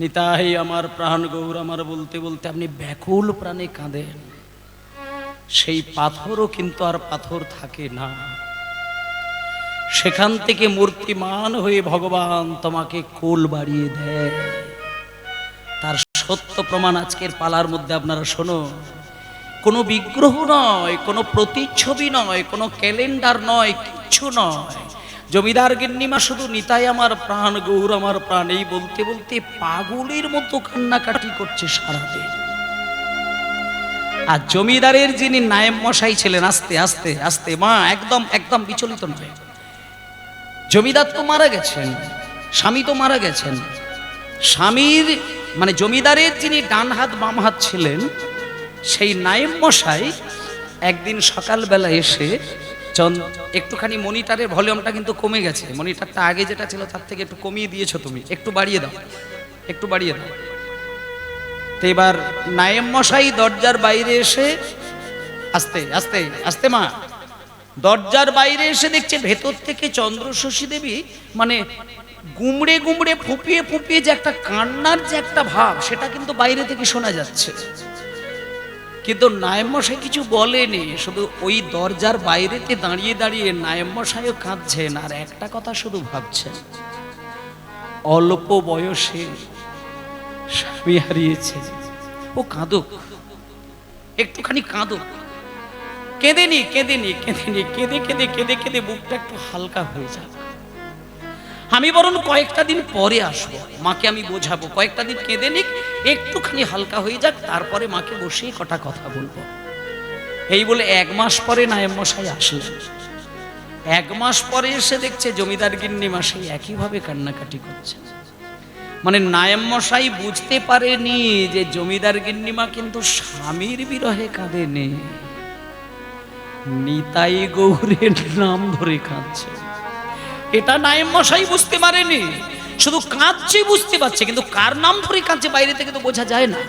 নিতাই আমার প্রাণ গৌর আমার বলতে বলতে আপনি ব্যাকুল প্রাণে কাঁদেন। সেই পাথরও কিন্তু আর পাথর থাকে না, সেখান থেকে মূর্তিমান হয়ে ভগবান তোমাকে কোল বাড়িয়ে দেয়। তার সত্য প্রমাণ আজকের পালার মধ্যে আপনারা শোনো। কোনো বিগ্রহ নয়, কোনো প্রতিচ্ছবি নয়, কোনো ক্যালেন্ডার নয়, কিচ্ছু নয়। জমিদার গিন্নিমা শুধু নিতাই আমার প্রাণ গৌর আমার প্রাণ এই বলতে বলতে পাগলের মতো কান্নাকাটি করছে সারাদিন। আর জমিদারের যিনি নায়েব মশাই ছিলেন, আস্তে আস্তে আস্তে মা একদম একদম বিচলিত নয়। জমিদার তো মারা গেছেন, স্বামী তো মারা গেছেন। স্বামীর মানে জমিদারের যিনি ডান হাত বাম হাত ছিলেন, সেই নায়েব মশাই একদিন সকালবেলা এসে একটুখানি মনিটরের ভলিউমটা কিন্তু কমে গেছে, মনিটরটা আগে যেটা ছিল তার থেকে একটু কমিয়ে দিয়েছো তুমি, একটু বাড়িয়ে দাও, একটু বাড়িয়ে দাও। তো এবার নায়েব মশাই দরজার বাইরে এসে আস্তে আস্তে আস্তে মা দরজার বাইরে এসে দেখছে ভেতর থেকে চন্দ্রশশী দেবী মানে গুমড়ে গুমড়ে ফুপিয়ে ফুপিয়ে যে একটা কান্নার যে একটা ভাব, সেটা কিন্তু বাইরে থেকে শোনা যাচ্ছে। কিন্তু নায়েব মশাই কিছু বলেনি, শুধু ওই দরজার বাইরেতে দাঁড়িয়ে দাঁড়িয়ে নায়েব মশাইও কাঁদছেন আর একটা কথা শুধু ভাবছেন, অল্প বয়সে স্বামী হারিয়েছে, ও কাঁদুক, একটুখানি কাঁদুক। কেঁদেনি কেঁদেনি কেঁদেনি কেঁদে কেঁদে কেঁদে কেঁদে বুকটা একটু হালকা হয়ে যাবে। আমি বরং কয়েকটা দিন পরে আসবো, মাকে আমি বোঝাবো, কয়েকটা দিন কেঁদে নিক, একটুখানি হালকা হয়ে যাক, তারপরে মাকে বসেই কটা কথা বলবো। এই বলে 1 মাস পরে নায়েব মশাই আসলেন। 1 মাস পরে এসে দেখছে জমিদার গিন্নিমা সেই একইভাবে কান্নাকাটি করছে। মানে নায়েব মশাই বুঝতে পারেনি যে জমিদার গিন্নিমা কিন্তু স্বামীর বিরহে কাঁদেনি, নিতাই গৌরের নাম ধরে কাঁদছে। এটা নায়েব মশাই বুঝতে পারেনি, শুধু কাঁদছে বুঝতে পারছে, কিন্তু কার নাম ধরে কাঁদছে বাইরে থেকে তো বোঝা যায় না।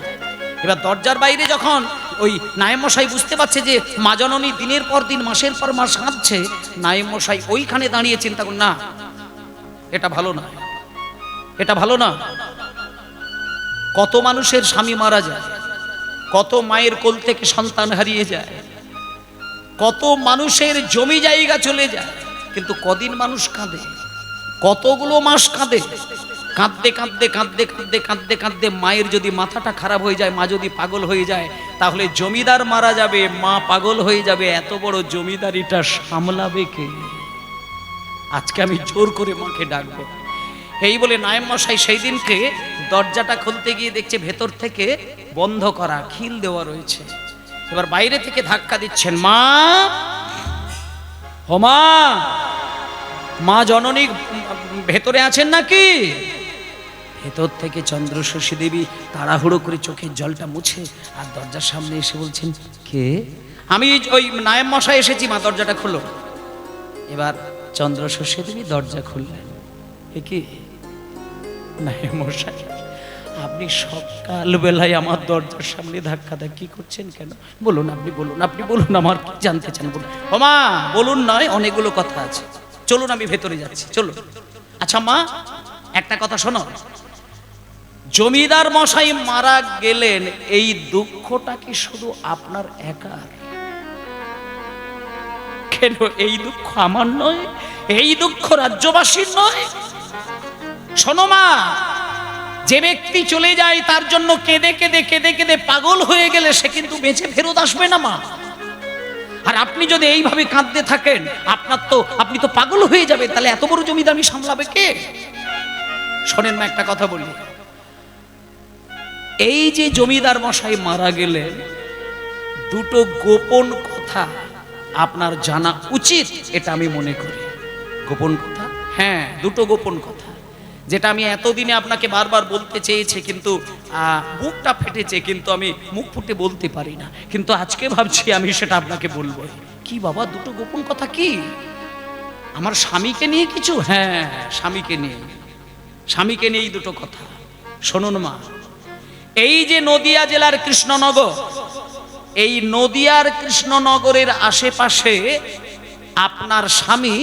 এবার দরজার বাইরে যখন ওই নায়েব মশাই বুঝতে পারছে যে মা জননী দিনের পর দিন মাসের পর মাস কাঁদছে, নায়েব মশাই ওইখানে দাঁড়িয়ে চিন্তা করুন, না এটা ভালো না, এটা ভালো না। কত মানুষের স্বামী মারা যায়, কত মায়ের কোল থেকে সন্তান হারিয়ে যায়, কত মানুষের জমি জায়গা চলে যায়, কিন্তু কদিন মানুষ কাঁদে, কতগুলো মাস কাঁদে। কাঁদতে কাঁদতে কাঁদতে কাঁদতে কাঁদতে কাঁদতে মায়ের যদি মাথাটা খারাপ হয়ে যায়, মা যদি পাগল হয়ে যায়, তাহলে জমিদার মারা যাবে, মা পাগল হয়ে যাবে, এত বড় জমিদারিটা সামলাবে কে? আজকে আমি জোর করে মাকে ডাকবো। এই বলে নায়েব মশাই সেই দিনকে দরজাটা খুলতে গিয়ে দেখছে ভেতর থেকে বন্ধ করা, খিল দেওয়া রয়েছে। এবার বাইরে থেকে ধাক্কা দিচ্ছেন, মা ও মা, মা জননী ভেতরে আছেন নাকি? ভেতর থেকে চন্দ্রশশী দেবী তাড়াহুড়ো করে চোখের জলটা মুছে আর দরজার সামনে এসে বলছেন, কে? আমি ওই নায়েব মশাই এসেছি, মা দরজাটা খুলো। এবার চন্দ্রশশী দেবী দরজা খুললেন। এ কি নায়েব মশাই, আপনি সকালবেলায় আমার দরজার সামনে ধাক্কা ধাক্কি করছেন কেন? বলুন, আপনি বলুন, আপনি বলুন, আমার কি জানতে চান বলুন। ও মা বলুন নয়, অনেকগুলো কথা আছে, চলুন আমি ভেতরে যাচ্ছি, চলুন। আচ্ছা মা একটা কথা শোনো, জমিদার মশাই মারা গেলেন, এই দুঃখটা কি শুধু আপনার একার? কেন এই দুঃখ আমার নয়, এই দুঃখ রাজ্যবাসীর নয়? শোনো মা, যে ব্যক্তি চলে যায় তার জন্য কেঁদে কেঁদে কেঁদে কেঁদে পাগল হয়ে গেলে সে কিন্তু বেঁচে ফেরত আসবে না মা। আর আপনি যদি এইভাবে কাঁদতে থাকেন, আপনি তো পাগল হয়ে যাবে, তাহলে এত বড় জমিদারি সামলাবে কে? শোনেন মা, একটা কথা বলি, এই যে জমিদার মশাই মারা গেলেন, দুটো গোপন কথা আপনার জানা উচিত, এটা আমি মনে করি। গোপন কথা? হ্যাঁ, দুটো গোপন কথা, যেটা আমি এতদিনে আপনাকে বারবার বলতে চেয়েছি, কিন্তু বুকটা ফেটেছে, কিন্তু আমি মুখ ফুটে বলতে পারি না, কিন্তু আজকে ভাবছি আমি সেটা আপনাকে বলবো। কি বাবা, দুটো গোপন কথা কি? আমার স্বামীকে নিয়ে কিছু? হ্যাঁ, স্বামীকে নিয়ে দুটো কথা শুনুন মা। এই যে নদিয়া জেলার কৃষ্ণনগর, এই নদিয়ার কৃষ্ণনগরের আশেপাশে আপনার স্বামী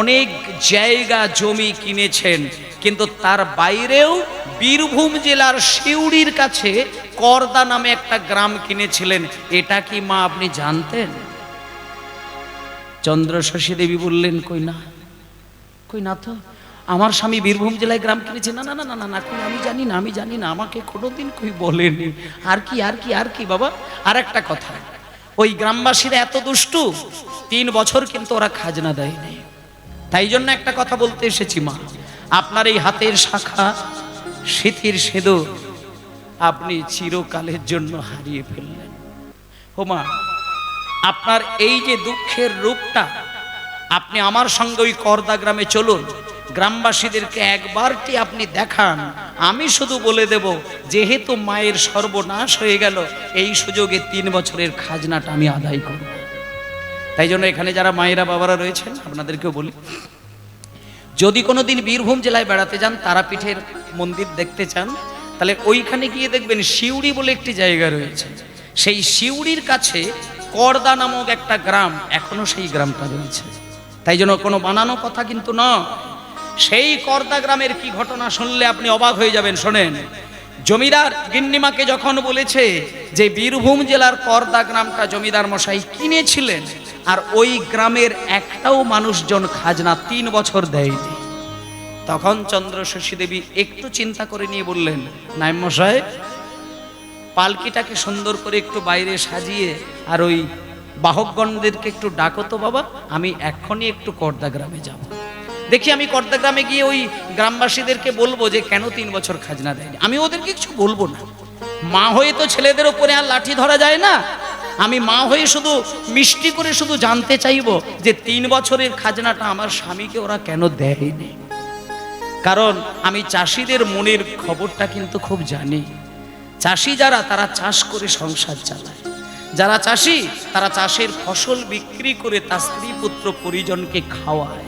অনেক জায়গা জমি কিনেছেন, কিন্তু তার বাইরেও বীরভূম জেলার সিউড়ির কাছে করদা নামে একটা গ্রাম কিনেছিলেন। এটা কি মা আপনি জানতেন? চন্দ্রশশী দেবী বললেন, কই না তো, আমার স্বামী বীরভূম জেলায় গ্রাম কিনেছে। না না না না না, কই আমি জানি না, আমাকে কোনোদিন কই বলেনি। আর কি বাবা, আর একটা কথা, ওই গ্রামবাসীরা এত দুষ্টু, 3 বছর কিন্তু ওরা খাজনা দেয়নি। তাই জন্য একটা কথা বলতে এসেছি মা, আপনার এই হাতের শাখা সিঁথির সিঁদুর আপনি চিরকালের জন্য হারিয়ে ফেললেন। ও মা, আপনার এই যে দুঃখের রূপটা, আপনি আমার সঙ্গে ওই করদা গ্রামে চলুন, গ্রামবাসীদেরকে একবারটি আপনি দেখান। আমি শুধু বলে দেব, যেহেতু মায়ের সর্বনাশ হয়ে গেল, এই সুযোগে 3 বছরের খাজনাটা আমি আদায় করব। তাই জন্য এখানে যারা মায়েরা বাবারা রয়েছেন, আপনাদেরকেও বলি, যদি কোনোদিন বীরভূম জেলায় বেড়াতে যান, তারাপীঠের মন্দির দেখতে চান, তাহলে ওইখানে গিয়ে দেখবেন সিউড়ি বলে একটি জায়গা রয়েছে। সেই সিউড়ির কাছে করদা নামক একটা গ্রাম, এখনো সেই গ্রামটা রয়েছে। তাই জন্য কোনো বানানো কথা কিন্তু নয়। সেই করদা গ্রামের কি ঘটনা শুনলে আপনি অবাক হয়ে যাবেন। শোনেন, জমিদার গিন্নিমাকে যখন বলেছে যে বীরভূম জেলার করদা গ্রামটা জমিদার মশাই কিনেছিলেন, আর ওই গ্রামের একটাও মানুষজন খাজনা 3 বছর দেয়নি, তখন চন্দ্রশশী দেবী একটু চিন্তা করে নিয়ে বললেন, নায়েব মশাই, পালকিটাকে সুন্দর করে একটু বাইরে সাজিয়ে আর ওই বাহকগণদেরকে একটু ডাকো তো বাবা, আমি এক্ষুনি একটু করদা গ্রামে যাব। দেখি আমি করদা গ্রামে গিয়ে ওই গ্রামবাসীদেরকে বলবো যে কেন 3 বছর খাজনা দেয়নি। আমি ওদেরকে কিছু বলবো না, মা হয়ে তো ছেলেদের ওপরে আর লাঠি ধরা যায় না। আমি মা হয়ে শুধু মিষ্টি করে শুধু জানতে চাইবো যে 3 বছরের খাজনাটা আমার স্বামীকে ওরা কেন দেয়নি। কারণ আমি চাষিদের মনের খবরটা কিন্তু খুব জানি। চাষি যারা, তারা চাষ করে সংসার চালায়। যারা চাষি, তারা চাষের ফসল বিক্রি করে তার স্ত্রী পুত্র পরিজনকে খাওয়ায়।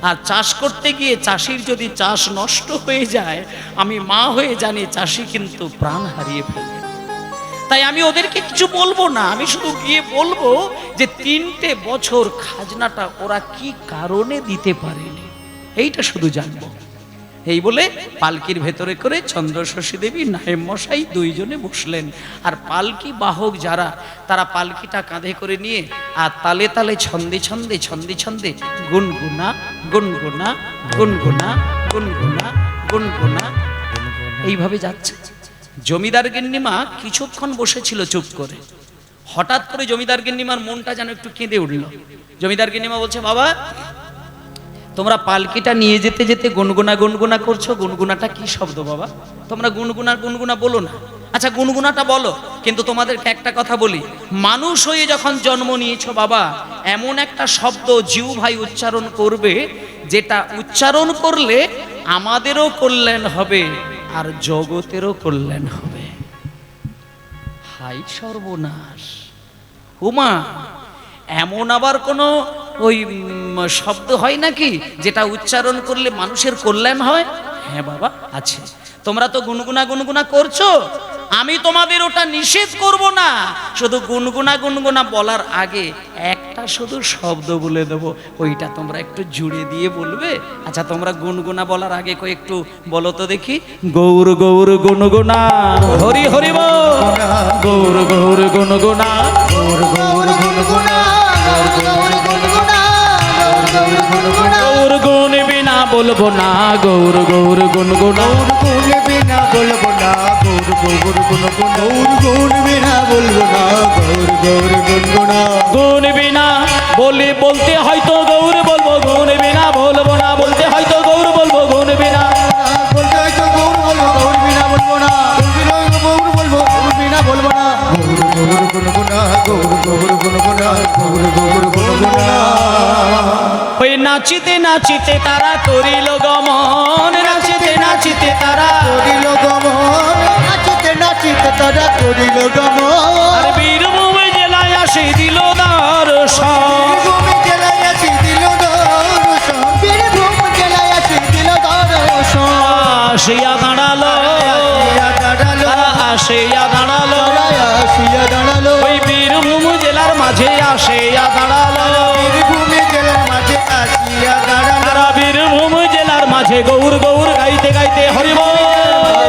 আর চাষ করতে গিয়ে চাষির যদি চাষ নষ্ট হয়ে যায়, আমি মা হয়ে জানি চাষি কিন্তু প্রাণ হারিয়ে ফেলে। তাই আমি ওদেরকে কিছু বলবো না, আমি শুধু গিয়ে বলবো যে 3টে বছর খাজনাটা ওরা কি কারণে দিতে পারেনি, এইটা শুধু জানবো। এই বলে পালকির ভেতরে করে চন্দ্রশশী দেবী, নায়েব মশাই দুইজনে বসলেন। আর পালকি বাহক যারা, তারা পালকিটা কাঁধে করে নিয়ে আর তালে তালে ছন্দে ছন্দে ছন্দে ছন্দে গুনগুনা গুনগুনা গুনগুনা গুনগুনা গুনগুনা এইভাবে যাচ্ছে। জমিদার গিন্নিমা কিছুক্ষণ বসেছিল চুপ করে। হঠাৎ করে জমিদার গিন্নিমার মনটা যেন একটু কেঁদে উঠল। জমিদার গিন্নিমা বলছে, বাবা, তোমরা পালকিটা নিয়ে যেতে যেতে গুনগুনা গুনগুনা করছো, গুনগুনাটা কি শব্দ বাবা? তোমরা গুনগুনা গুনগুনা বলো না। আচ্ছা, গুনগুনাটা বলো, কিন্তু তোমাদেরকে একটা কথা বলি, মানুষ হয়ে যখন জন্ম নিয়েছো বাবা, এমন একটা শব্দ জিউ ভাই উচ্চারণ করবে, যেটা উচ্চারণ করলে আমাদেরও কল্যাণ হবে আর জগতেরও কল্যাণ হবে। হাই সর্বনাশ! উমা, এমন আবার কোনো ওই শব্দ হয় নাকি যেটা উচ্চারণ করলে মানুষের কল্যাণ হয়? হ্যাঁ বাবা, আছে। তোমরা তো গুনগুনা গুনগুনা করছো, আমি তোমাদের ওটা নিষেধ করব না। শুধু গুনগুনা গুনগুনা বলার আগে একটা শুধু শব্দ বলে দেবো, ওইটা তোমরা একটু জুড়ে দিয়ে বলবে। আচ্ছা, তোমরা গুনগুনা বলার আগে একটু বলো তো দেখি, গৌর গৌর গুনগুনা, হরি হরি বল, গৌর গৌর গুনগুনা, গৌর গৌর গুনগুনা, গৌর গুণ বিনা বলবো না, গৌর গৌর গুনগুনা, গুণ বিনা বলবো না, গৌর গৌর গুনগুনা, গৌর গুণ বিনা বলবো না, গৌর গৌর গুনগুনা, গুণ বিনা বলতে হয়তো গৌর বলবো, গুণ বিনা বলবো না, বলতে হয়তো গৌর বলবো, গুণ বিনা বলতে হয়তো গৌর বলবো, গৌর বিনা বলবো না, গৌর বলবো, গৌর বিনা বলবো না, গৌর গৌর গুনগুনা, গৌর গৌর গুনগুনা, গৌর গৌর গুনগুনা। ওই নাচিতে নাচিতে তারা করিল গমন, নাচিতে নাচিতে তারা করিল গমন, নাচিতে নাচিতে তারা করিল গমন, আর বীরভূম জেলায় আসে দিল দর্শন, বীরভূম জেলায় আসি দিল দর্শন, বীরভূম জেলায় আসি দিল দর্শন, আসিয়া দাঁড়ালো, আসিয়া দাঁড়ালো, আসিয়া দাঁড়ালো, ওই বীরভূম জেলার মাঝে আসিয়া দাঁড়ালো, বীরভূম জেলার মাঝে আসিয়া দাঁড়ালো, বীরভূম জেলার মাঝে গৌর গৌর গাইতে গাইতে হরিবল।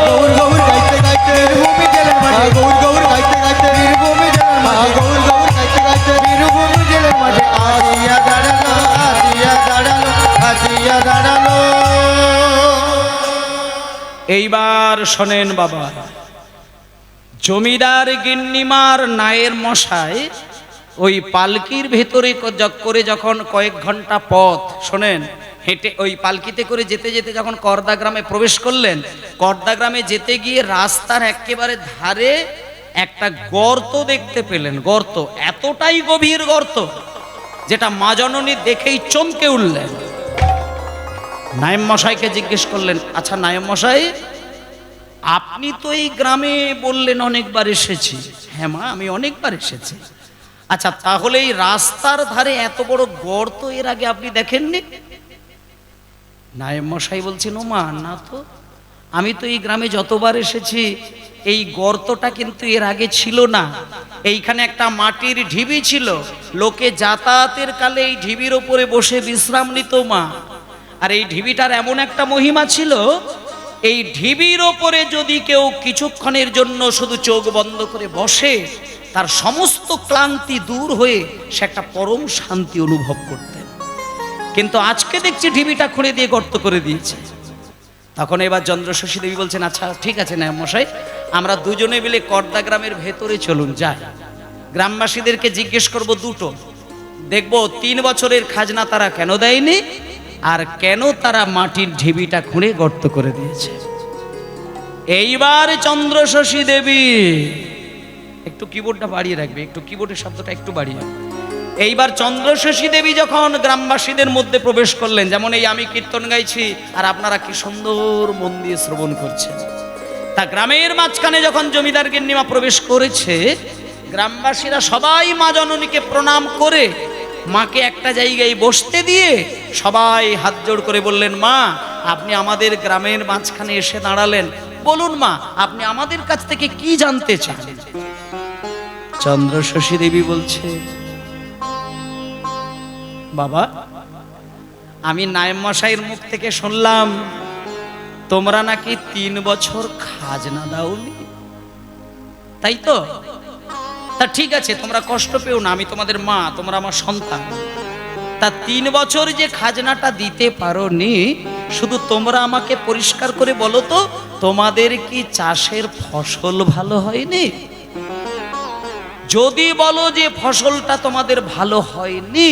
গৌর গৌর গাইতে গাইতে বীরভূমি জেলার মাঠে গৌর গৌর গাইতে গাইতে বীরভূমি জেলার মাঠে গৌর গৌর গাইতে গাইতে বীরভূমি জেলার মাঠে আসিয়া দাঁড়ালো আসিয়া দাঁড়ালো আসিয়া দাঁড়ালো। এইবার শোনেন বাবা, জমিদার গিন্নিমার নায়ের মশাই ওই পালকির ভেতরে করে যখন কয়েক ঘন্টা পথ শোনেন হেঁটে ওই পালকিতে করে যেতে যেতে যখন করদা গ্রামে প্রবেশ করলেন, করদা গ্রামে যেতে গিয়ে রাস্তার একেবারে ধারে একটা গর্ত দেখতে পেলেন। গর্ত এতটাই গভীর গর্ত যেটা মা জননী দেখেই চমকে উঠলেন। নায়েব মশাইকে জিজ্ঞেস করলেন, আচ্ছা নায়েব মশাই, আপনি তো এই গ্রামে বললেন অনেকবার এসেছি। হ্যাঁ মা, আমি অনেকবার এসেছি। আচ্ছা, তাহলে এই রাস্তার ধারে এত বড় গর্ত এর আগে আপনি দেখেননি? নায়েব মশাই বলছেন, ও মা না তো, আমি তো এই গ্রামে যতবার এসেছি এই গর্তটা কিন্তু এর আগে ছিল না। এইখানে একটা মাটির ঢিবি ছিল, লোকে যাতায়াতের কালে এই ঢিবির ওপরে বসে বিশ্রাম নিত মা। আর এই ঢিবিটার এমন একটা মহিমা ছিল, এই ঢিবির ওপরে যদি কেউ কিছুক্ষণের জন্য শুধু চোখ বন্ধ করে বসে, তার সমস্ত ক্লান্তি দূর হয়ে সে একটা পরম শান্তি অনুভব করতেন। কিন্তু আজকে দেখছি ঢিবিটা খুঁড়ে দিয়ে গর্ত করে দিয়েছে। তখন এবার চন্দ্রশশী দেবী বলছেন, আচ্ছা ঠিক আছে নায়েব মশাই, আমরা দুজনে মিলে করদা গ্রামের ভেতরে চলুন যাই। গ্রামবাসীদেরকে জিজ্ঞেস করব দুটো, দেখবো 3 বছরের খাজনা তারা কেন দেয়নি, আর কেন তারা মাটির ঢিবিটা খুঁড়ে গর্ত করে দিয়েছে। এইবার চন্দ্রশশী দেবী, একটু কিবোর্ডটা বাড়িয়ে রাখবে, একটু কিবোর্ডের শব্দটা একটু বাড়িয়ে। এইবার চন্দ্রশশী দেবী যখন গ্রামবাসীদের মধ্যে প্রবেশ করলেন, যেমন এই আমি কীর্তন গাইছি আর আপনারা কি সুন্দর মন দিয়ে শ্রবণ করছেন, তা গ্রামের মাঝখানে যখন জমিদার গিন্নিমা প্রবেশ করেছে, গ্রামবাসীরা সবাই মা জননীকে প্রণাম করে মাকে একটা জায়গায় বসতে দিয়ে সবাই হাত জোড় করে বললেন, মা আপনি আমাদের গ্রামের মাঝখানে এসে দাঁড়ালেন, বলুন মা আপনি আমাদের কাছ থেকে কি জানতে চান। চন্দ্রশশী দেবী বলছে, বাবা আমি নায়েব মশাইয়ের মুখ থেকে শুনলাম তোমরা নাকি 3 বছর খাজনা দাওনি, তাই তো? তা ঠিক আছে, তোমরা কষ্ট পেও না, আমি তোমাদের মা, তোমরা আমার সন্তান। তা 3 বছর যে খাজনাটা দিতে পারোনি, শুধু তোমরা আমাকে পরিষ্কার করে বলো তো, তোমাদের কি চাষের ফসল ভালো হয়নি? যদি বলো যে ফসলটা তোমাদের ভালো হয়নি,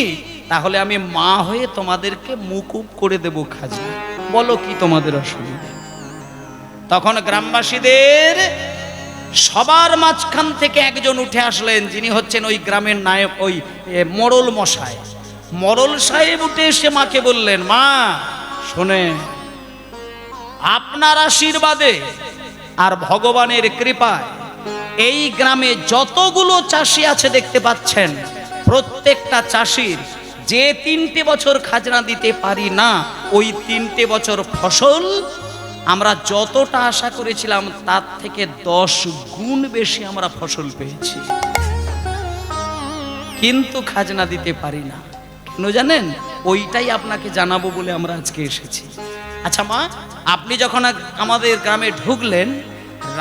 তাহলে আমি মা হয়ে তোমাদেরকে মুকুব করে দেব খাজনা। বলো কি তোমাদের অসুবিধা? তখন গ্রামবাসীদের সবার মাঝখান থেকে একজন উঠে আসলেন, যিনি হচ্ছেন ওই গ্রামের নায়ক, ওই মোড়ল মশাই। মোড়ল সাহেব উঠে এসে মাকে বললেন, মা শোনে, আপনার আশীর্বাদে আর ভগবানের কৃপায় এই গ্রামে যতগুলো চাষি আছে দেখতে পাচ্ছেন, প্রত্যেকটা চাষির যে 3টে বছর খাজনা দিতে পারি না, ওই 3টে বছর ফসল আমরা যতটা আশা করেছিলাম তার থেকে 10 গুণ বেশি আমরা ফসল পেয়েছি, কিন্তু খাজনা দিতে পারি না। কেন জানেন? ওইটাই আপনাকে জানাবো বলে আমরা আজকে এসেছি। আচ্ছা মা, আপনি যখন আমাদের গ্রামে ঢুকলেন,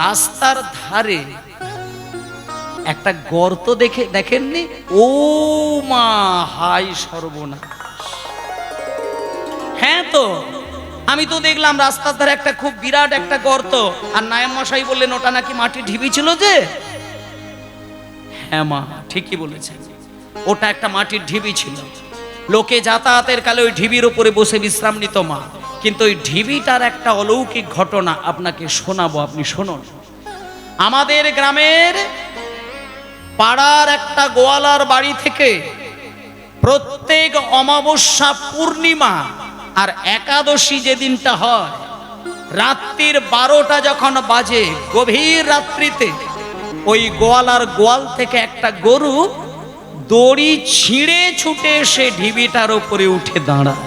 রাস্তার ধারে একটা গর্ত দেখেননি? ও মা, হাই সর্বনাশ! হ্যাঁ তো, আমি তো দেখলাম রাস্তার ধারে একটা খুব বিরাট একটা গর্ত, আর নায়েব মশাই বললেন ওটা নাকি মাটির ঢিবি ছিল যে। হ্যাঁ মা, ঠিকই বলেছেন, ওটা একটা মাটির ঢিবি ছিল, লোকে যাতায়াতের কালে ওই ঢিবির উপরে বসে বিশ্রাম নিত মা। কিন্তু ওই ঢিবিটার একটা অলৌকিক ঘটনা আপনাকে শোনাবো, আপনি শুনুন। আমাদের গ্রামের পাড়ার একটা গোয়ালার বাড়ি থেকে প্রত্যেক অমাবস্যা, পূর্ণিমা আর একাদশী যেদিনটা হয়, রাত্রির 12টা যখন বাজে, গভীর রাত্রিতে ওই গোয়ালার গোয়াল থেকে একটা গরু দড়ি ছিঁড়ে ছুটে এসে ঢিবিটার ওপরে উঠে দাঁড়ায়।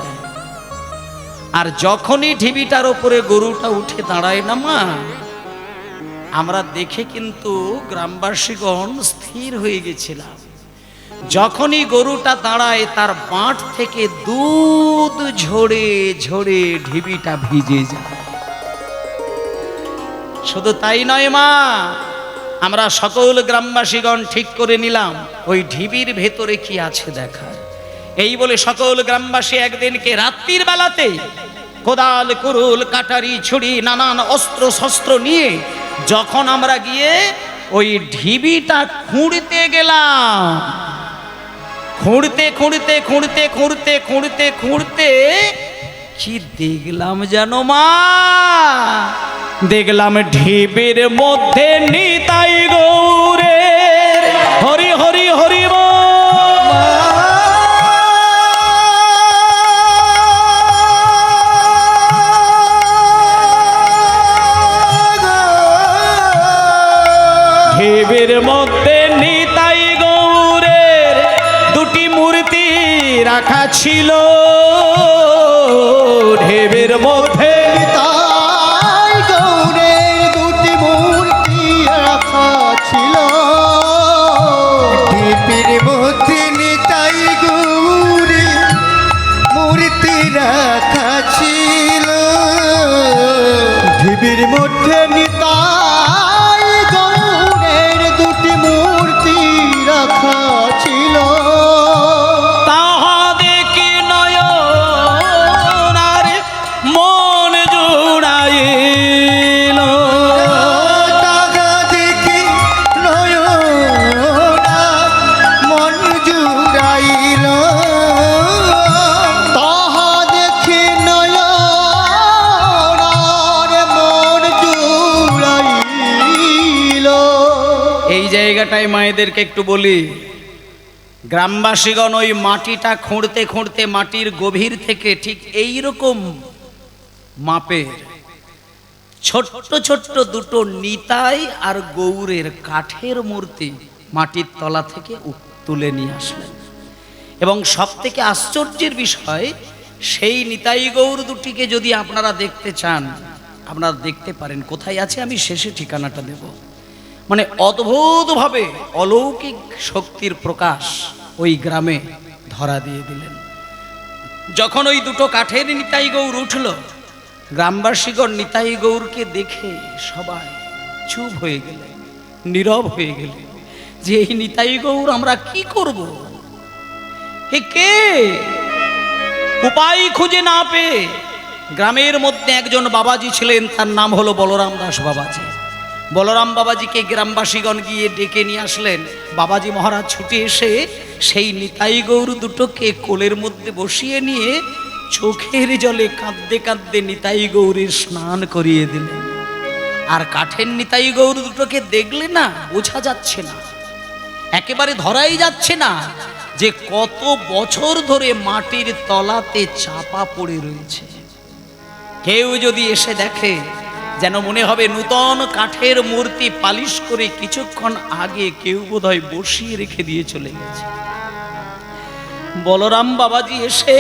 আর যখনই ঢিবিটার ওপরে গরুটা উঠে দাঁড়ায় না মা, আমরা দেখে কিন্তু গ্রামবাসীগণ স্থির হয়ে গেছিলাম। যখনই গরুটা দাঁড়ায়, তার বাঁট থেকে দুধ ঝরে ঝরে ঢিবিটা ভিজে যায়। শুধু তাই নয় মা, আমরা সকল গ্রামবাসীগণ ঠিক করে নিলাম ওই ঢিবির ভেতরে কি আছে দেখার। এই বলে সকল গ্রামবাসী একদিনকে রাত্রির বেলাতে কোদাল কুরুল কাটারি ছুরি নানান অস্ত্র শস্ত্র নিয়ে যখন আমরা গিয়ে ওই ঢিবিটা খুঁড়তে গেলাম, খুঁড়তে খুঁড়তে খুঁড়তে খুঁড়তে খুঁড়তে খুঁড়তে কি দেখলাম জানো মা? দেখলাম ঢিবির মধ্যে নিতাই গৌরের হরি হরি হরি বল। ঢিবির মধ্যে নিতাই গৌরের দুটি মূর্তি রাখা ছিল। ঢিবির মধ্যে তাই গৌরের দুটি মূর্তি রাখা ছিল। ঢিবির মধ্যে নিতাই গৌরের মূর্তি রাখা ছিল। ঢিবির মধ্যে নিতাই গৌরের দুটি মূর্তি রাখা ছিল। তাহা দেখি নয়ন আর মন জুড়াইল। তাহা দেখি নয়ন মন জুড়াইল। তাহা দেখি নয়ন মন জুড়াইল। এই জায়গাটায় মায়েদেরকে একটু বলি, গ্রামবাসীগণ ওই মাটিটা খুঁড়তে খুঁড়তে মাটির গভীর থেকে ঠিক এই রকম মাপের ছোট্ট ছোট্ট দুটো নিতাই আর গৌরের কাঠের মূর্তি মাটির তলা থেকে তুলে নিয়ে আসলেন। এবং সব থেকে আশ্চর্যের বিষয়, সেই নিতাই গৌর দুটিকে যদি আপনারা দেখতে চান আপনারা দেখতে পারেন। কোথায় আছে আমি শেষে ঠিকানাটা দেব। মানে অদ্ভুতভাবে অলৌকিক শক্তির প্রকাশ ওই গ্রামে ধরা দিয়ে দিলেন। যখন ওই দুটো কাঠের নিতাই গৌর উঠল, গ্রামবাসীগণ নিতাই গৌরকে দেখে সবাই চুপ হয়ে গেলেন, নীরব হয়ে গেলেন যে এই নিতাই গৌর আমরা কি করব? এ কে? উপায় খুঁজে না পেয়ে গ্রামের মধ্যে একজন বাবাজি ছিলেন, তার নাম হলো বলরাম দাস বাবাজি। বলরাম বাবাজিকে গ্রামবাসীগণ গিয়ে ডেকে নিয়ে আসলেন। বাবাজি মহারাজ ছুটে এসে সেই নিতাই গৌর দুটোকে কোলের মধ্যে বসিয়ে নিয়ে চোখের জলে কাঁদতে কাঁদতে নিতাই গৌরের স্নান করিয়ে দিলেন। আর কাঠের নিতাই গৌর দুটোকে দেখলে না বোঝা যাচ্ছে না, একেবারে ধরাই যাচ্ছে না যে কত বছর ধরে মাটির তলাতে চাপা পড়ে রয়েছে। কেউ যদি এসে দেখে যেন মনে হবে নূতন কাঠের মূর্তি পালিশ করে কিছুক্ষণ আগে কেউ বোধহয় বসিয়ে রেখে দিয়ে চলে গেছে। বলরাম বাবাজি এসে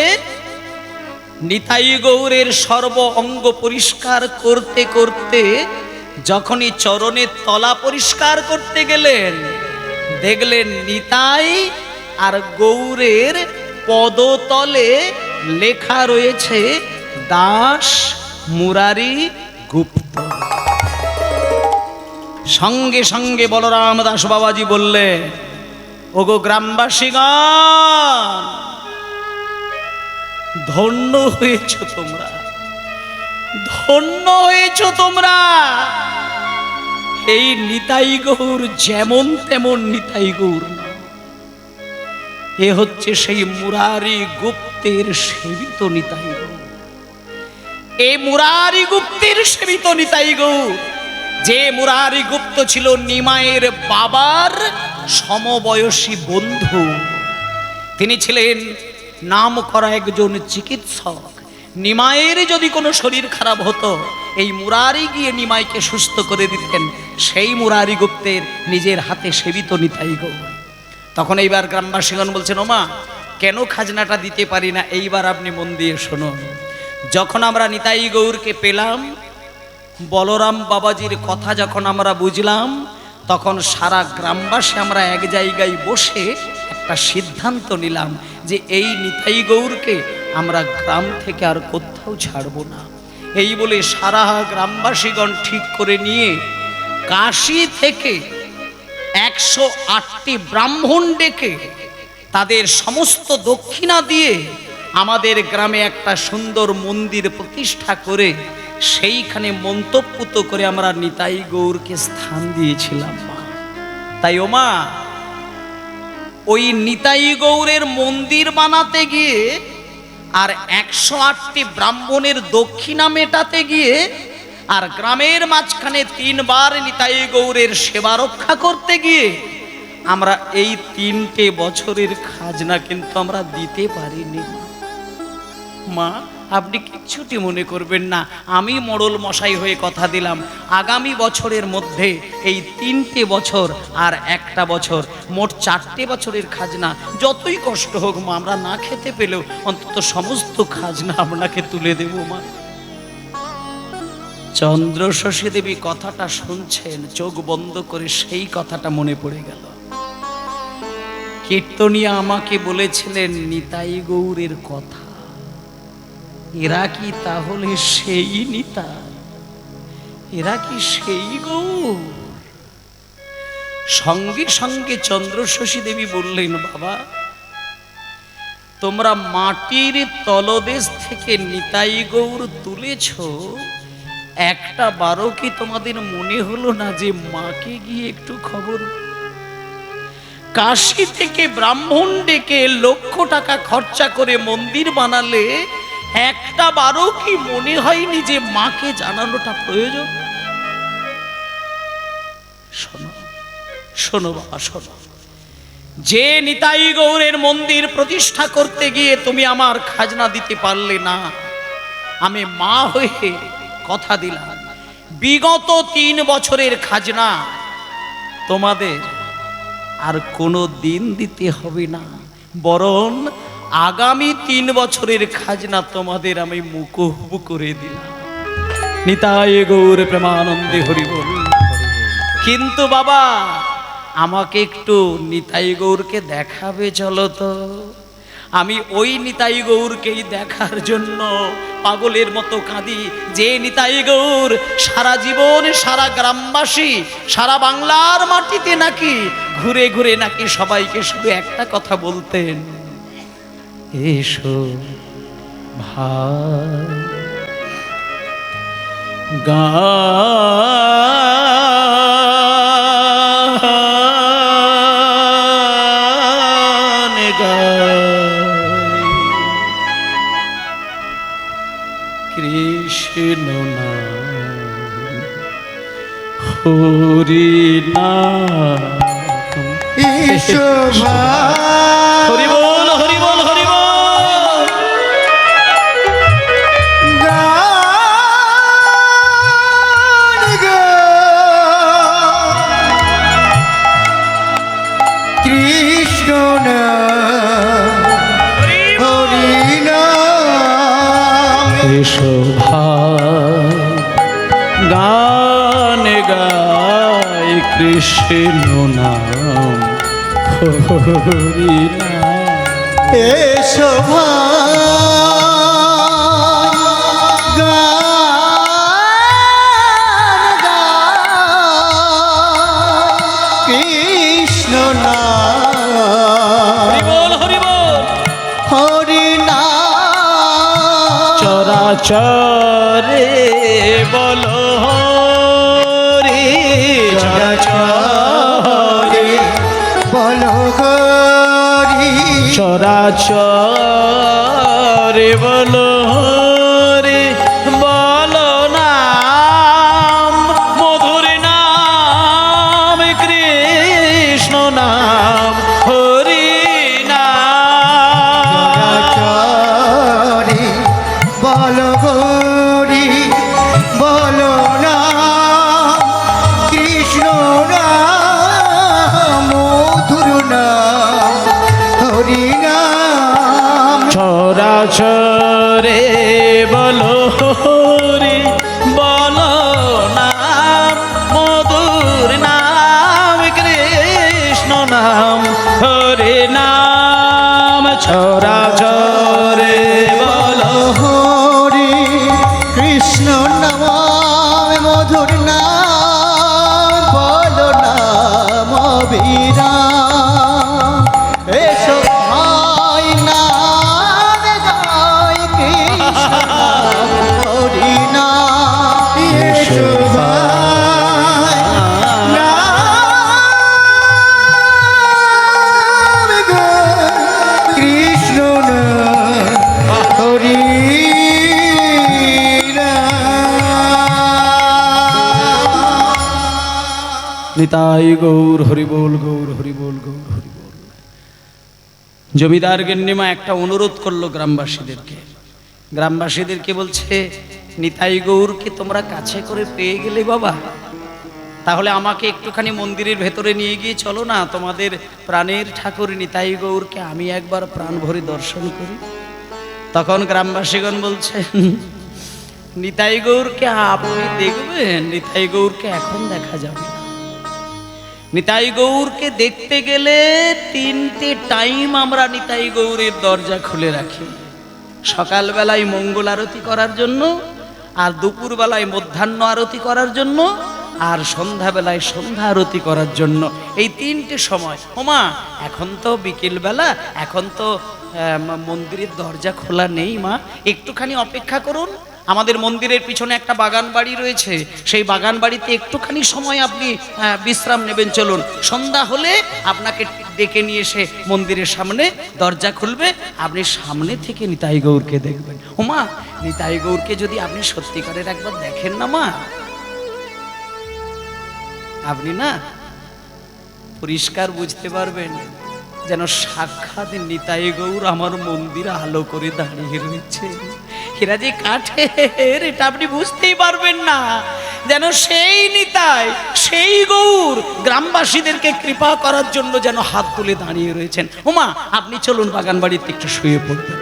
নিতাই গৌরের সর্ব অঙ্গ পরিষ্কার করতে করতে যখনই চরণের তলা পরিষ্কার করতে গেলেন, দেখলেন নিতাই আর গৌরের পদতলে লেখা রয়েছে দাস মুরারি গুপ্ত। সঙ্গে সঙ্গে বলরাম দাস বাবাজি বললে, ওগো গ্রামবাসীগণ, ধন্য হয়েছ তোমরা, ধন্য হয়েছ তোমরা। এই নিতাই গৌর যেমন তেমন নিতাই গৌর না, এ হচ্ছে সেই মুরারি গুপ্তের সেবিত নিতাই গৌর। এই মুরারি গুপ্তের সেবিত নিতাই গৌর, যে মুরারি গুপ্ত ছিল নিমাইয়ের বাবার সমবয়সী বন্ধু। তিনি ছিলেন নাম করা একজন চিকিৎসক। নিমাইয়ের যদি কোনো শরীর খারাপ হতো, এই মুরারি গিয়ে নিমাইকে সুস্থ করে দিতেন। সেই মুরারি গুপ্তের নিজের হাতে সেবিত নিতাই গৌর। তখন এইবার গ্রামবাসীগণ বলছেন, ওমা কেন খাজনাটা দিতে পারি না? এইবার আপনি মন দিয়ে শুনুন। যখন আমরা নিতাই গৌরকে পেলাম, বলরাম বাবাজির কথা যখন আমরা বুঝলাম, তখন সারা গ্রামবাসী আমরা এক জায়গায় বসে একটা সিদ্ধান্ত নিলাম যে এই নিতাই গৌরকে আমরা গ্রাম থেকে আর কোথাও ছাড়বো না। এই বলে সারা গ্রামবাসীগণ ঠিক করে নিয়ে কাশী থেকে 108টি ব্রাহ্মণ ডেকে তাদের সমস্ত দক্ষিণা দিয়ে আমাদের গ্রামে একটা সুন্দর মন্দির প্রতিষ্ঠা করে সেইখানে মন্তব্যুত করে আমরা নিতাই গৌরকে স্থান দিয়েছিলাম মা। তাই ও মা, ওই নিতাই গৌরের মন্দির বানাতে গিয়ে আর 108টি ব্রাহ্মণের দক্ষিণা মেটাতে গিয়ে আর গ্রামের মাঝখানে 3 বার নিতাই গৌরের সেবা রক্ষা করতে গিয়ে আমরা এই 3টে বছরের খাজনা কিন্তু আমরা দিতে পারিনি মা। আপনি কিচ্ছুটি মনে করবেন না, আমি মোড়ল মশাই হয়ে কথা দিলাম আগামী বছরের মধ্যে এই 3টে বছর আর একটা বছর, মোট 4টে বছরের খাজনা যতই কষ্ট হোক মা, আমরা না খেতে পেলেও অন্তত সমস্ত খাজনা আপনাকে তুলে দেব মা। চন্দ্রশশী দেবী কথাটা শুনছেন, চোখ বন্ধ করে সেই কথাটা মনে পড়ে গেল। কীর্তনিয়া আমাকে বলেছিলেন নিতাই গৌরের কথা, এরা কি তাহলে সেই নিতাই? এরা কি সেই গৌর? সঙ্গে সঙ্গে চন্দ্রশশী দেবী বললেন, বাবা তোমরা মাটির তলদেশ থেকে নিতাই গৌর তুলেছ, একটা বারো কি তোমাদের মনে হলো না যে মাকে গিয়ে একটু খবর? কাশী থেকে ব্রাহ্মণ ডেকে লক্ষ টাকা খরচা করে মন্দির বানালে একটা বারো কি মনে হয়নি যে মাকে জানানোটা প্রয়োজন? শোনো শোনো বাবা শোনো, যে নিতাই গৌরের মন্দির প্রতিষ্ঠা করতে গিয়ে তুমি আমার খাজনা দিতে পারলে না, আমি মা হয়ে কথা দিলাম বিগত 3 বছরের খাজনা তোমাদের আর কোনো দিন দিতে হবে না, বরং আগামী 3 বছরের খাজনা তোমাদের আমি মুকুব করে দিলাম। নিতাই গৌর প্রেমানন্দে হরি বল। কিন্তু বাবা আমাকে একটু নিতাই গৌরকে দেখাবে চলো তো। আমি ওই নিতাই গৌরকেই দেখার জন্য পাগলের মতো কাঁদি, যে নিতাই গৌর সারা জীবন সারা গ্রামবাসী সারা বাংলার মাটিতে নাকি ঘুরে ঘুরে নাকি সবাইকে শুধু একটা কথা বলতেন, এসো ভাই গান গাই, কৃষ্ণ নাম হরি নাম। এসো ভাই হরি বল হরি বল হরি বল। গান গাই, কৃষ্ণ নাম হরি নাম। এসো ভাই গান গাই, কৃষ্ণ নাম হরি নাম। এসো ভাই গান গাই, কৃষ্ণ নাম হরি বল হরি বল। হরি নাম। চরাচরে বলো হরি, চরাচরে বলো হরি, চরাচরে বলো হরি, বলো নাম মধুর নাম কৃষ্ণ নাম হরি নাম। চরাচরে বলো হরি, বলো নাম কৃষ্ণ নাম মধুর নাম হরি নাম। চরাচরে বলো হরি, বলো নাম মধুর নাম কৃষ্ণ নাম হরি নাম। চরাচরে বলো হরি কৃষ্ণ অবিরাম। এসো ভাই নাম গাই কৃষ্ণ নাম হরি নাম। এসো ভাই নাম গাই কৃষ্ণ নাম হরি নিতাই গৌর হরিবোল গৌর হরিবোল গৌর হরিবোল। জমিদার গিন্নিমা একটা অনুরোধ করলো গ্রামবাসীদেরকে বলছে, নিতাই গৌরকে তোমরা কাছে করে পেয়ে গেলে বাবা, তাহলে আমাকে একটুখানি মন্দিরের ভেতরে নিয়ে গিয়ে চলো না, তোমাদের প্রাণের ঠাকুর নিতাই গৌরকে আমি একবার প্রাণ ভরে দর্শন করি। তখন গ্রামবাসীগণ বলছেন, নিতাই গৌরকে আপনি দেখবেন? নিতাই গৌরকে এখন দেখা যাবে না। নিতাই গৌরকে দেখতে গেলে 3টে টাইম আমরা নিতাই গৌরের দরজা খুলে রাখি। সকালবেলায় মঙ্গল আরতি করার জন্য, আর দুপুরবেলায় মধ্যাহ্ন আরতি করার জন্য, আর সন্ধ্যাবেলায় সন্ধ্যা আরতি করার জন্য। এই 3টে সময়। ওমা, এখন তো বিকেলবেলা, এখন তো মন্দিরের দরজা খোলা নেই মা, একটুখানি অপেক্ষা করুন। আমাদের মন্দিরের পিছনে একটা বাগান বাড়ি রয়েছে, সেই বাগান বাড়িতে একটুখানি সময় আপনি বিশ্রাম নেবেন, চলুন। সন্ধ্যা হলে আপনাকে ডেকে নিয়ে এসে মন্দিরের সামনে দরজা খুলবে, আপনি সামনে থেকে নিতাই গৌরকে দেখবেন। ওমা, নিতাই গৌরকে যদি আপনি সত্যিকারের একবার দেখেন না মা, আপনি না পরিষ্কার বুঝতে পারবেন যেন সাক্ষাৎ নিতাই গৌর আমার মন্দিরে আলো করে দাঁড়িয়ে রয়েছে। এরা যে কাঠের, এটা আপনি বুঝতেই পারবেন না, যেন সেই নিতাই, সেই গৌর গ্রামবাসীদেরকে কৃপা করার জন্য যেন হাত তুলে দাঁড়িয়ে রয়েছেন। ওমা, আপনি চলুন বাগান বাড়িতে একটু শুয়ে পড়বেন।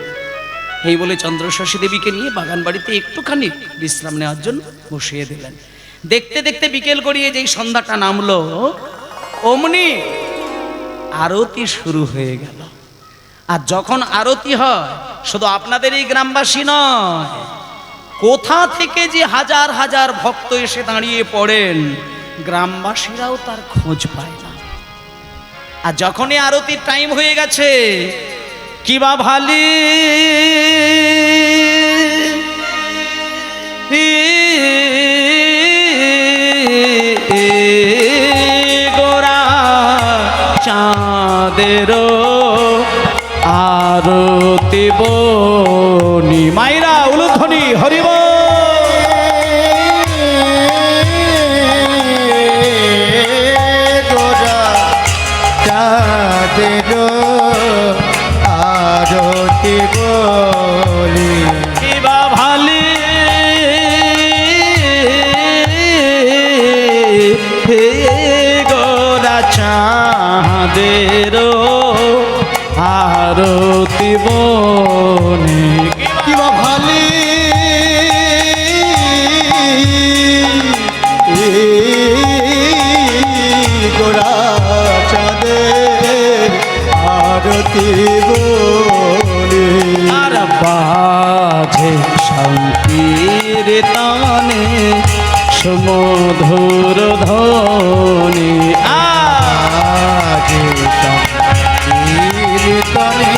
এই বলে চন্দ্রশশী দেবীকে নিয়ে বাগান বাড়িতে একটুখানি বিশ্রাম নেওয়ার জন্য বসিয়ে দিলেন। দেখতে দেখতে বিকেল গড়িয়ে যেই সন্ধ্যাটা নামলো, অমনি আরতি শুরু হয়ে গেল। আর যখন আরতি হয়, শুধু আপনাদের এই গ্রামবাসী নয়, কোথা থেকে যে হাজার হাজার ভক্ত এসে দাঁড়িয়ে পড়েন, গ্রামবাসীরাও তার খোঁজ পায় না। আর যখনই আরতির টাইম হয়ে গেছে, কিবা ভালি গোরা চাঁদেরও আরতি বনি, মাইরা উলুধ্বনি হরিব। গোরা চাঁদের আরতি বলি, কিবা ভালি হে গোরা চাঁদেরও আরতি বনি, কিবা ভালি গোরা চাঁদের আরতি বলি। আর বাজে সংকীর্তনে সুমধুর ধ্বনি, আজ সংকীর্তনে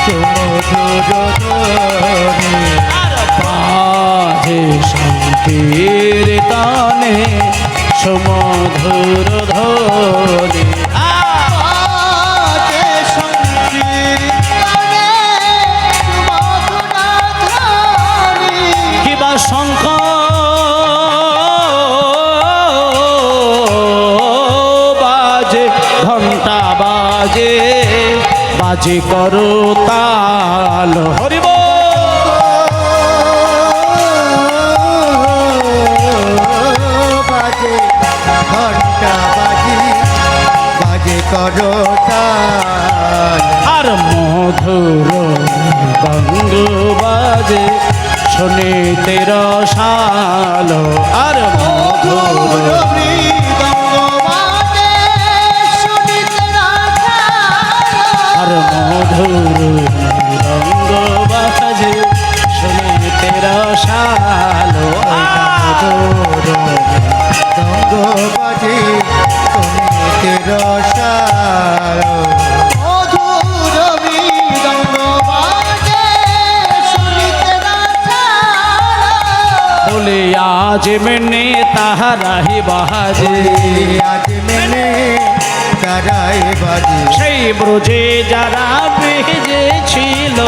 সুমধুর ধ্বনি। আর বাজে সংকীর্তনে সুমধুর ধ্বনি, আজ সংকীর্তনে সুমধুর ধ্বনি। কিবা শঙ্খ বাজে, ঘন্টা বাজে, বাজে করো তাল হরিব। বাজে ঘন্টা বাজি, বাজে করতাল। আর মধুর গঙ্গ বাজে, শুনিতে রসাল। আর মধুর আর মধুর রঙ্গ বাজে, শুনিতে রসাল। বাজে শুনিতে রসালো মধুর মৃদঙ্গ বাজে শুনিতে রসালো বলে আজ মেনে তাহারাই বাজে আজ মেনে তারাই বাজে সেই ব্রজে যারা বেজেছিল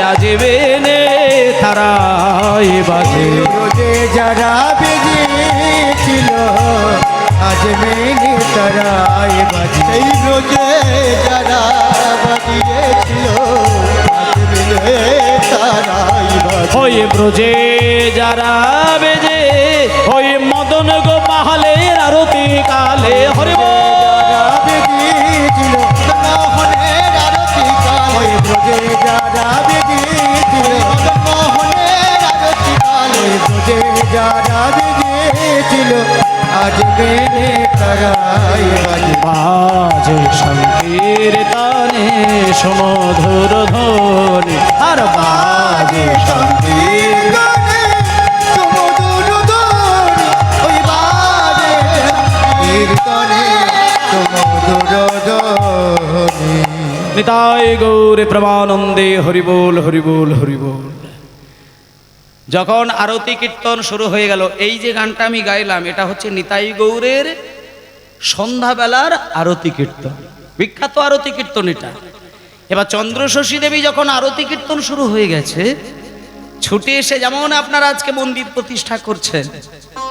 আজ মেনে তারাই বাজে রোজে যারা বেজেছিল আজ মেনে তারাই বাজে সেই রোজে যারা বাজিয়েছিল আজ মেনে তারাই বাজে ওই ব্রজে যারা বেজে ওই মদন গোপালের আরতি কালে হরিব যারা বেজেছিল মোহনের আরতি কাল ওই রোজে যারা বেজেছিল মোহনের আরতি কাল ওই রোজে যারা বেজেছিল আজ মেনে তারাই বাজে বাজে সংকীর্তনে সমধুর ধ্বনি আর বাজে সংকীর্তনে সমুদুর ধ্বনি ওই বাজে কীর্তনে সমুদুর ধ্বনি নিতাই গৌরে প্রমানন্দে হরিবোল হরিবোল হরিবোল। যখন আরতি কীর্তন শুরু হয়ে গেল, এই যে গানটা আমি গাইলাম এটা হচ্ছে নিতাই গৌরের সন্ধ্যাবেলার আরতি কীর্তন, বিখ্যাত আরতি কীর্তন এটা। এবার চন্দ্রশশী দেবী যখন আরতি কীর্তন শুরু হয়ে গেছে, ছুটে এসে যেমন আপনারা আজকে মন্দির প্রতিষ্ঠা করছেন,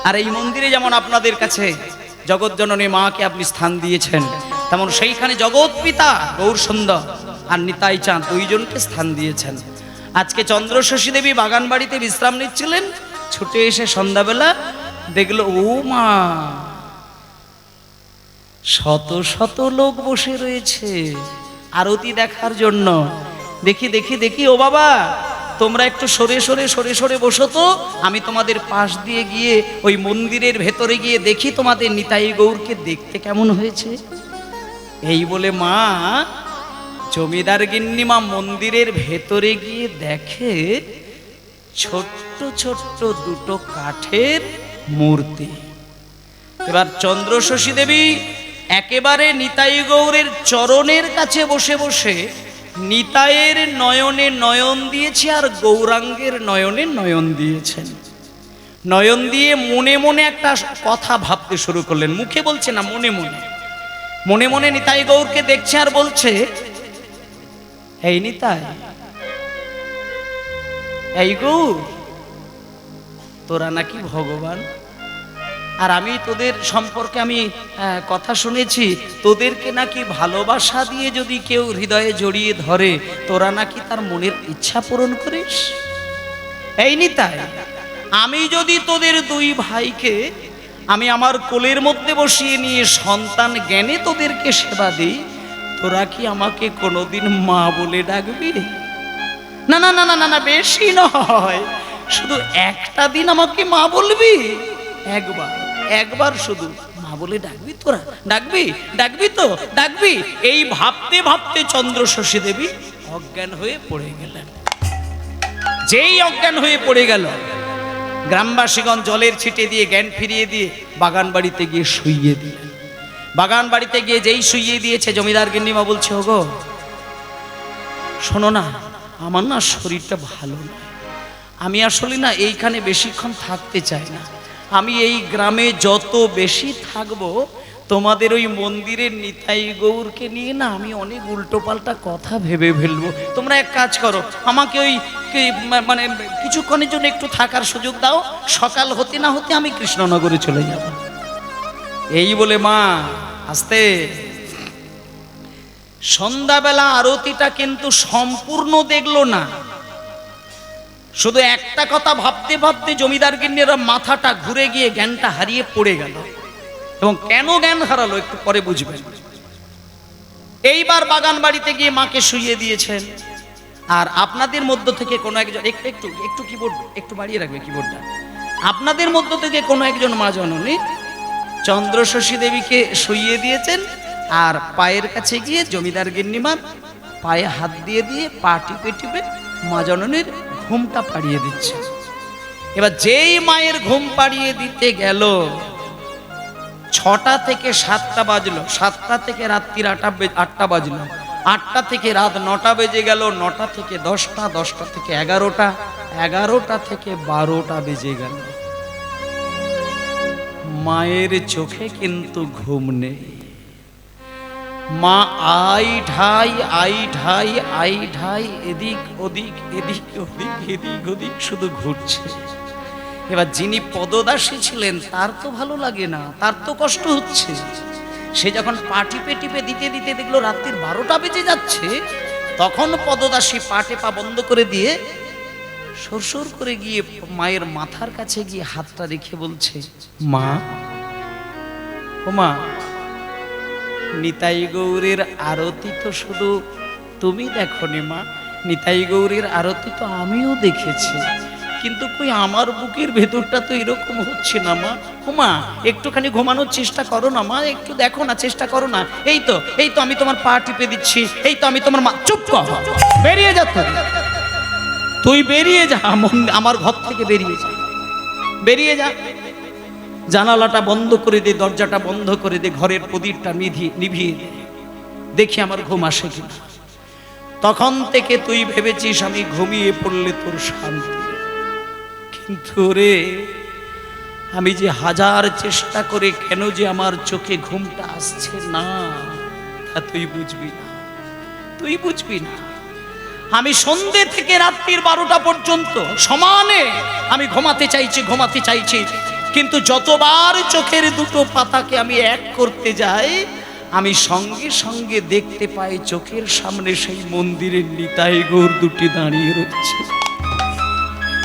আর এই মন্দিরে যেমন আপনাদের কাছে জগৎজননী মাকে আপনি স্থান দিয়েছেন, তেমন সেইখানে জগৎ পিতা গৌর সুন্দর আর নিতাই চাঁদ দুইজনকে স্থান দিয়েছেন। আজকে চন্দ্রশশী দেবী বাগান বাড়িতে বিশ্রাম নিচ্ছিলেন, ছুটে এসে সন্ধ্যাবেলা দেখলো ও মা, শত শত লোক বসে রয়েছে আরতি দেখার জন্য। দেখি দেখি দেখি, ও বাবা তোমরা একটু সরে সরে সরে সরে বসো তো, আমি তোমাদের পাশ দিয়ে গিয়ে ওই মন্দিরের ভেতরে গিয়ে দেখি তোমাদের নিতাই গৌরকে দেখতে কেমন হয়েছে। এই বলে মা, জমিদার গিন্নিমা মন্দিরের ভেতরে গিয়ে দেখে ছোট্ট ছোট্ট দুটো কাঠের মূর্তি। এবার চন্দ্রশশী দেবী একেবারে নিতাই গৌরের চরণের কাছে বসে বসে নিতাইয়ের নয়নে নয়ন দিয়েছে আর গৌরাঙ্গের নয়নে নয়ন দিয়েছেন। নয়ন দিয়ে মনে মনে একটা কথা ভাবতে শুরু করলেন, মুখে বলছে না, মনে মনে মনে মনে নিতাই গৌরকে দেখছে আর বলছে, এই নিতাই, এই গৌর, তোরা নাকি ভগবান, আর আমি তোদের সম্পর্কে আমি কথা শুনেছি, তোদেরকে নাকি ভালোবাসা দিয়ে যদি কেউ হৃদয়ে জড়িয়ে ধরে তোরা নাকি তার মনের ইচ্ছা পূরণ করিস। এই নিতাই, আমি যদি তোদের দুই ভাইকে আমি আমার কোলের মধ্যে বসিয়ে নিয়ে সন্তান জ্ঞানে তোদেরকে সেবা দিই, তোরা কি আমাকে কোনোদিন মা বলে ডাকবি? না না না না না না, বেশি নয়, শুধু একটা দিন আমাকে মা বলবি, একবার একবার শুধু মা বলে ডাকবি, তোরা ডাকবি, ডাকবি তো ডাকবি। এই ভাবতে ভাবতে চন্দ্রশশী দেবী অজ্ঞান হয়ে পড়ে গেলেন। যেই অজ্ঞান হয়ে পড়ে গেল, গ্রামবাসীগণ জলের ছিটে দিয়ে জ্ঞান ফিরিয়ে দিয়ে বাগান বাড়িতে গিয়ে শুইয়ে দিলেন। বাগান বাড়িতে গিয়ে যেই শুইয়ে দিয়েছে, জমিদার গিন্নিমা বলছে, ওগো শোনো না, আমার না শরীরটা ভালো না, আমি আসলে না এইখানে বেশিক্ষণ থাকতে চাই না, আমি এই গ্রামে যত বেশি থাকবো তোমাদের ওই মন্দিরের নিতাই গৌরকে নিয়ে না আমি অনেক উল্টোপাল্টা কথা ভেবে ফেলবো। তোমরা এক কাজ করো, আমাকে ওই মানে কিছুক্ষণের জন্য একটু থাকার সুযোগ দাও, সকাল হতে না হতে আমি কৃষ্ণনগরে চলে যাব। এই বলে মা আস্তে, সন্ধ্যাবেলা আরতিটা কিন্তু সম্পূর্ণ দেখলো না, শুধু একটা কথা ভাবতে ভাবতে জমিদার গিন্নিরা মাথাটা ঘুরে গিয়ে জ্ঞানটা হারিয়ে পড়ে গেল। এবং কেন জ্ঞান হারালো একটু পরে বুঝবেন। এইবার বাগান বাড়িতে গিয়ে মাকে শুইয়ে দিয়েছেন, আর আপনাদের মধ্য থেকে কোনো একজন একটু একটু কিবোর্ড একটু বাড়িয়ে রাখবে কিবোর্ডটা, আপনাদের মধ্য থেকে কোনো একজন মা জননী চন্দ্রশশী দেবীকে শুইয়ে দিয়েছেন, আর পায়ের কাছে গিয়ে জমিদার গিন্নিমার পায়ে হাত দিয়ে দিয়ে পা টিপে টিপে মা জননীর ঘুমটা পাড়িয়ে দিচ্ছে। এবার যেই মায়ের ঘুম পাড়িয়ে দিতে গেল, 6টা থেকে 7টা বাজলো, 7টা থেকে রাত্রির 8টা বাজলো, 8টা থেকে রাত 9টা বেজে গেল, 9টা থেকে 10টা, 10টা থেকে 11টা, 11টা থেকে 12টা বেজে গেল। মায়ের চোখে কিন্তু ঘুম নেই। মা আই ঢাই আই ঢাই আই ঢাই এদিক ওদিক এদিক ওদিক এদিক ওদিক শুধু ঘুরছে। এবার যিনি পদদাসী ছিলেন তার তো ভালো লাগে না, তার তো কষ্ট হচ্ছে। সে যখন পা টিপে টিপে দিতে দিতে দেখলো রাত্রির 12টা বেজে যাচ্ছে, তখন পদদাসী পা টেপা বন্ধ করে দিয়ে সরসর করে গিয়ে মায়ের মাথার কাছে গিয়ে হাতটা রেখে বলছে, মা, ও মা, নিতাই গৌরের আরতি তো শুধু তুমি দেখোনি মা, নিতাই গৌরের আরতি তো আমিও দেখেছি, কিন্তু কই আমার বুকের ভেতরটা তো এরকম হচ্ছে না মা। ও মা, একটুখানি ঘুমানোর চেষ্টা করো না মা, একটু দেখো না, চেষ্টা করো না। এই তো আমি তোমার পা টিপে দিচ্ছি, এই তো আমি তোমার মা। চুপ কর, বেরিয়ে যা, তুই বেরিয়ে যা, আমার ঘর থেকে বেরিয়ে যা, বেরিয়ে যা। জানালাটা বন্ধ করে দে, দরজাটা বন্ধ করে দে, ঘরের প্রদীপটা নিভিয়ে দে, দেখি আমার ঘুম আসে কিনা। তখন থেকে তুই ভেবেছিস আমি ঘুমিয়ে পড়লে তোর শান্তি, কিন্তু রে আমি যে হাজার চেষ্টা করে কেন যে আমার চোখে ঘুমটা আসছে না তা তুই বুঝবি না, তুই বুঝবি না। আমি সন্ধ্যে থেকে রাত্রির 12টা পর্যন্ত সমানে আমি ঘুমাতে চাইছি, কিন্তু যতবার চোখের দুটো পাতাকে আমি এক করতে যাই, আমি সঙ্গে সঙ্গে দেখতে পাই চোখের সামনে সেই মন্দিরের নিতাই গৌর দুটি দাঁড়িয়ে রয়েছে।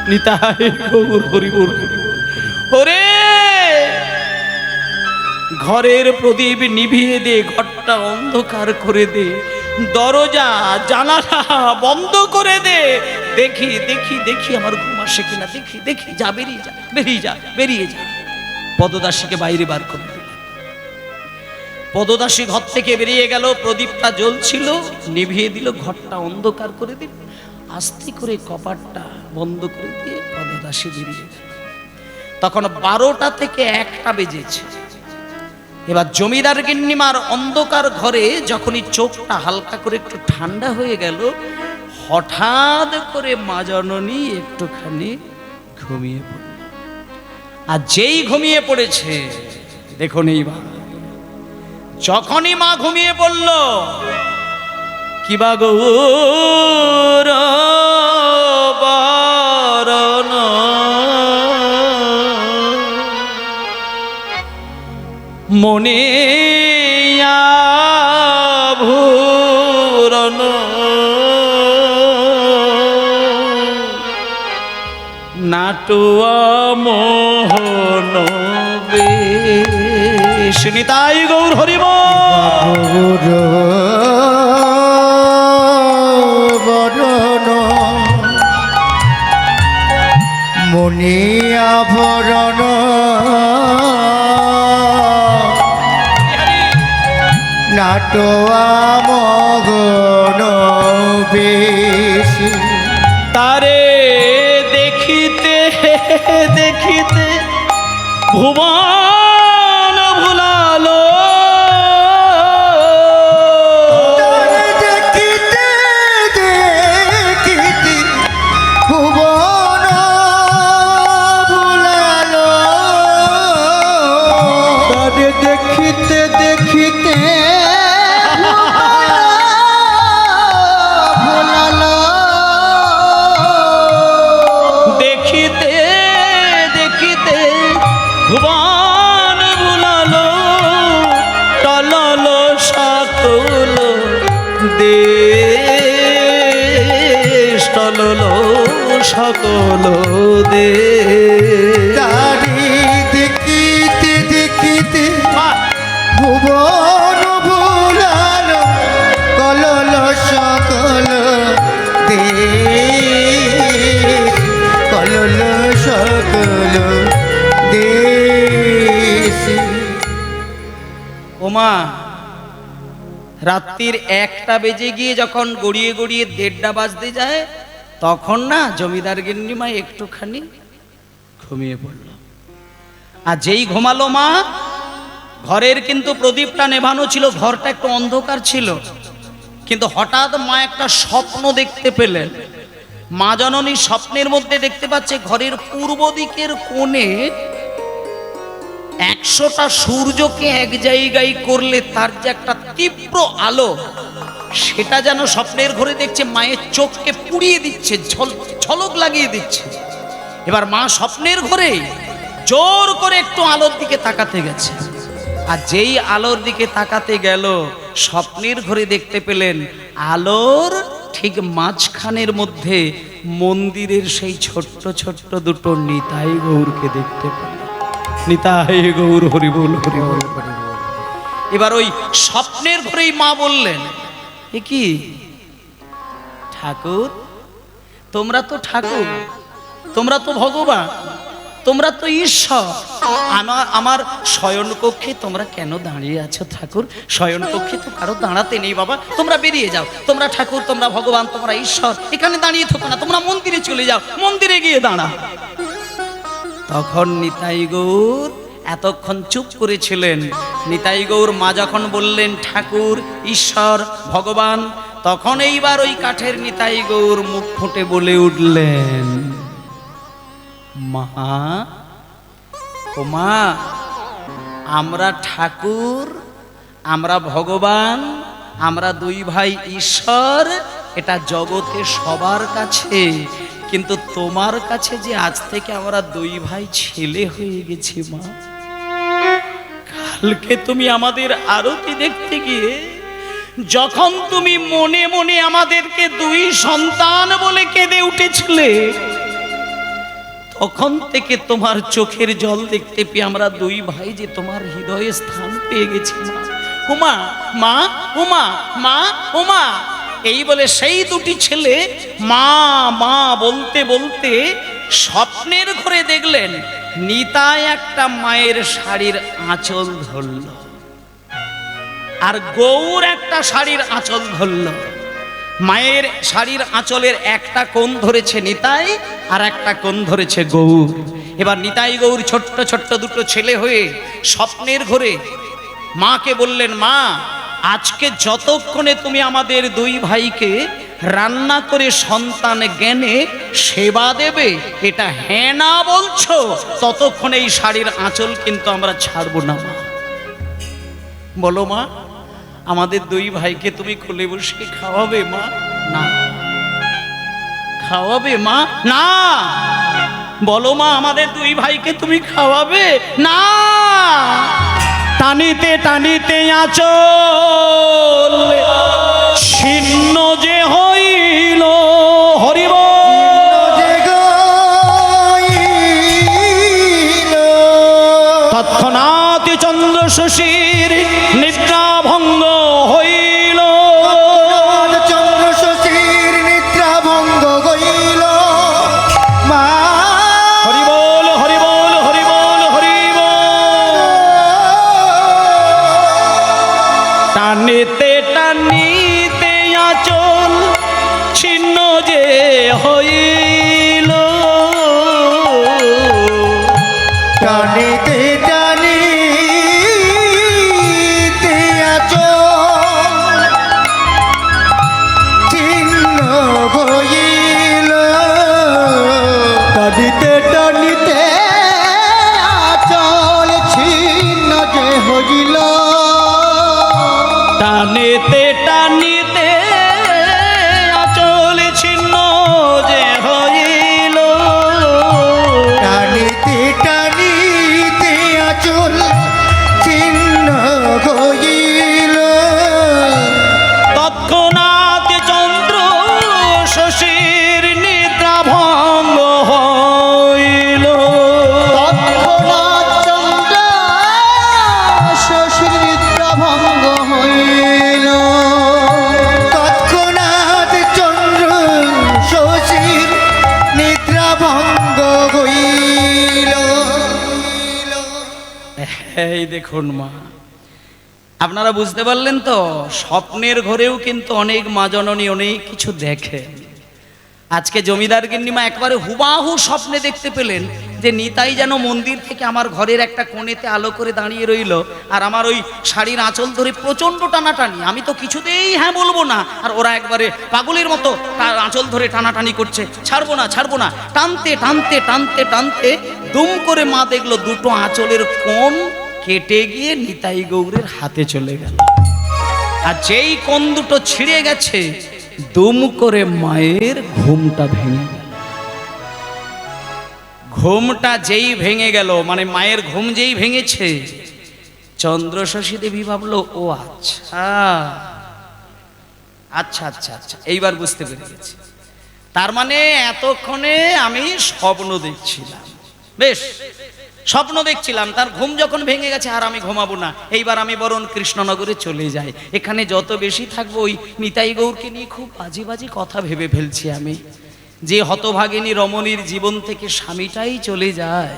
নিতাই গৌর, হরি বল, ওরে ঘরের প্রদীপ নিভিয়ে দে, ঘরটা অন্ধকার করে দে, দরজা জানালা বন্ধ করে দে, দেখি দেখি দেখি আমার ঘুম আসে কিনা, দেখি দেখি, যা, বেরিয়ে যা, বেরিয়ে যা, বেরিয়ে যা। পদদাসীকে বাইরে বার করে দিল। পদদাসী ঘর থেকে বেরিয়ে গেল, প্রদীপটা জ্বলছিল, নিভিয়ে দিল, ঘরটা অন্ধকার করে দিল, আস্তে করে কপাটটা বন্ধ করে দিয়ে পদদাসী বেরিয়ে গেল। তখন 12টা থেকে 1টা বেজেছে। এবার জমিদার গিন্নিমার অন্ধকার ঘরে যখনই চোখটা হালকা করে একটু ঠান্ডা হয়ে গেল, হঠাৎ করে মা জননী একটুখানি ঘুমিয়ে পড়ল। আর যেই ঘুমিয়ে পড়েছে, দেখুন এইবার যখনই মা ঘুমিয়ে পড়ল, কিবা গৌর বরণ মনে আভূরণ নাটুয়া মোহন বেশ। নিতাই গৌর, হরি বল। বরণ মনে আভরণ নাটোয়া মগন বেশ। তারে দেখিতে দেখিতে ভুবন ভুলালো, তারে দেখিতে দেখিতে ভুবন ভুলালো, তারে দেখিতে দেখিতে ভুলালো, দেখিতে দেখিতে ভুবন ভুলালো, টলল সকল দেশ, টলল সকল দেশ। তারে দেখিতে দেখিতে ভুবন ভুলালো, কলল সকল দেশ, কলল সকল দেশ। ওমা, রাত্রির 1টা বেজে গিয়ে যখন গড়িয়ে গড়িয়ে 1:30 বাজতে যায়, তখন না জমিদার গিন্নিমা একটুখানি ঘুমিয়ে পড়ল। আর যেই ঘুমালো মা, ঘরের কিন্তু প্রদীপটা নেভানো ছিল, ঘরটা একটু অন্ধকার ছিল। কিন্তু হঠাৎ মা একটা স্বপ্ন দেখতে পেলেন। মা জননী স্বপ্নের মধ্যে দেখতে পাচ্ছে ঘরের পূর্ব দিকের কোণে 100টা সূর্যকে এক জায়গায় করলে তার যে একটা তীব্র আলো, সেটা যেন স্বপ্নের ঘরে দেখছে মায়ের চোখকে পুড়িয়ে দিচ্ছে, ঝলক লাগিয়ে দিচ্ছে। এবার মা স্বপ্নের ঘরে জোর করে একটু আলোর দিকে তাকাতে গেছে, আর যেই আলোর দিকে তাকাতে গেল স্বপ্নের ঘরে দেখতে পেলেন আলোর ঠিক মাঝখানের মধ্যে মন্দিরের সেই ছোট্ট ছোট্ট দুটো নিতাই গৌরকে দেখতে পেলেন। নিতাই গৌর হরি বল হরি বল হরি বল। এবার ওই স্বপ্নের ঘরেই মা বললেন, এ কি ঠাকুর, তোমরা তো ঠাকুর, তোমরা তো ভগবান, তোমরা তো ঈশ্বর, আমার শয়নকক্ষে তোমরা কেন দাঁড়িয়ে আছো ঠাকুর? শয়নকক্ষে তো কারো দাঁড়াতে নেই বাবা, তোমরা বেরিয়ে যাও। তোমরা ঠাকুর, তোমরা ভগবান, তোমরা ঈশ্বর, এখানে দাঁড়িয়ে থাকো না, তোমরা মন্দিরে চলে যাও, মন্দিরে গিয়ে দাঁড়াও। তখন নিতাই গৌর এতক্ষণ চুপ করেছিলেন। নিতাই গৌর মা যখন বললেন ঠাকুর, ঈশ্বর, ভগবান, তখন এইবার ওই কাঠের নিতাই গৌর মুখ ফুটে বলে উঠলেন, মা, ও মা, আমরা ঠাকুর, আমরা ভগবান, আমরা দুই ভাই ঈশ্বর, এটা জগতে সবার কাছে, কিন্তু তোমার কাছে যে আজ থেকে আমরা দুই ভাই ছেলে হয়ে গেছি মা। কালকে তুমি আমাদের আরতি দেখতে গিয়ে যখন তুমি মনে মনে আমাদেরকে দুই সন্তান বলে কেঁদে উঠেছিলে, তখন থেকে তোমার চোখের জল দেখতে পেয়ে আমরা দুই ভাই যে তোমার হৃদয়ে স্থান পেয়ে গেছি মা। উমা, মা, উমা, মা, উমা, এই বলে সেই দুটি ছেলে মা মা বলতে বলতে স্বপ্নের ঘরে দেখলেন নিতাই একটা মায়ের শাড়ির আঁচল ধরল, আর গৌর একটা শাড়ির আঁচল ধরল। মায়ের শাড়ির আঁচলের একটা কোণ ধরেছে নিতাই, আর একটা কোণ ধরেছে গৌর। এবার নিতাই গৌর ছোট্ট ছোট্ট দুটো ছেলে হয়ে স্বপ্নের ঘরে মাকে বললেন, মা, আজকে যতক্ষণে তুমি আমাদের দুই ভাইকে রান্না করে সন্তান জ্ঞানে সেবা দেবে, এটা হ্যাঁ না বলছো, ততক্ষণে এই শাড়ির আঁচল কিন্তু আমরা ছাড়বো না মা। বলো মা, আমাদের দুই ভাইকে তুমি খুলে বসে খাওয়াবে মা? না। খাওয়াবে মা? না। বলো মা, আমাদের দুই ভাইকে তুমি খাওয়াবে? না। টানিতে টানিতে আঁচল ছিন্ন যে হইল, হরিব তৎক্ষণাৎ চন্দ্র শশীর নিদ্রা ভঙ্গ হইল, চন্দ্র শশীর নিদ্রা ভঙ্গ হইল। মা হরি বল হরি বল হরি বল হরি বল। টানিতে টানিতে আঁচল ছিন্ন যে হইল, টানিতে টানিতে আঁচল ছিন্ন হইল, টানিতে টানিতে আঁচল ছিন্ন যে হইল, টানিতে টানিতে আঁচল ছিন্ন যে হইল, টানিতে টানিতে আঁচল ছিন্ন হইল, তৎক্ষণাৎ চন্দ্র শশীর নিদ্রা ভঙ্গ হইল, তৎক্ষণাৎ চন্দ্র শশীর নিদ্রা ভঙ্গ হইল, তৎক্ষণাৎ চন্দ্র শশীর নিদ্রা ভঙ্গ হইল। এই দেখুন মা, আপনারা বুঝতে পারলেন তো, স্বপ্নের ঘরেও কিন্তু অনেক মা জননী অনেক কিছু দেখে। আজকে জমিদার গিন্নিমা একবারে হুবাহু স্বপ্নে দেখতে পেলেন যে নিতাই যেন মন্দির থেকে আমার ঘরের একটা কোণেতে আলো করে দাঁড়িয়ে রইল, আর আমার ওই শাড়ির আঁচল ধরে প্রচণ্ড টানাটানি। আমি তো কিছুতেই হ্যাঁ বলবো না, আর ওরা একবারে পাগলের মতো তার আঁচল ধরে টানাটানি করছে, ছাড়বো না ছাড়বো না। টানতে টানতে টানতে টানতে দুম করে মা দেখলো দুটো আঁচলের কোণ কেটে গিয়ে নিতাই গৌরের হাতে চলে গেল। আর যেই কোণ দুটো ছিঁড়ে গেছে, দুম করে মায়ের ঘুমটা ভেঙে গেল। ঘুমটা যেই ভেঙে গেল, মানে মায়ের ঘুম যেই ভেঙেছে, চন্দ্রশশী দেবী ভাবলো ও আচ্ছা আচ্ছা আচ্ছা আচ্ছা, এইবার বুঝতে পেরে গেছি। তার মানে এতক্ষণে আমি স্বপ্ন দেখছিলাম, বেশ স্বপ্ন দেখছিলাম। তার ঘুম যখন ভেঙে গেছে, আর আমি ঘুমাবো না, এইবার আমি বরং কৃষ্ণনগরে চলে যাই। এখানে যত বেশি থাকবো ওই নিতাই গৌরকে নিয়ে খুব বাজে বাজে কথা ভেবে ফেলছি আমি, যে হতভাগিনী রমণীর জীবন থেকে স্বামীটাই চলে যায়,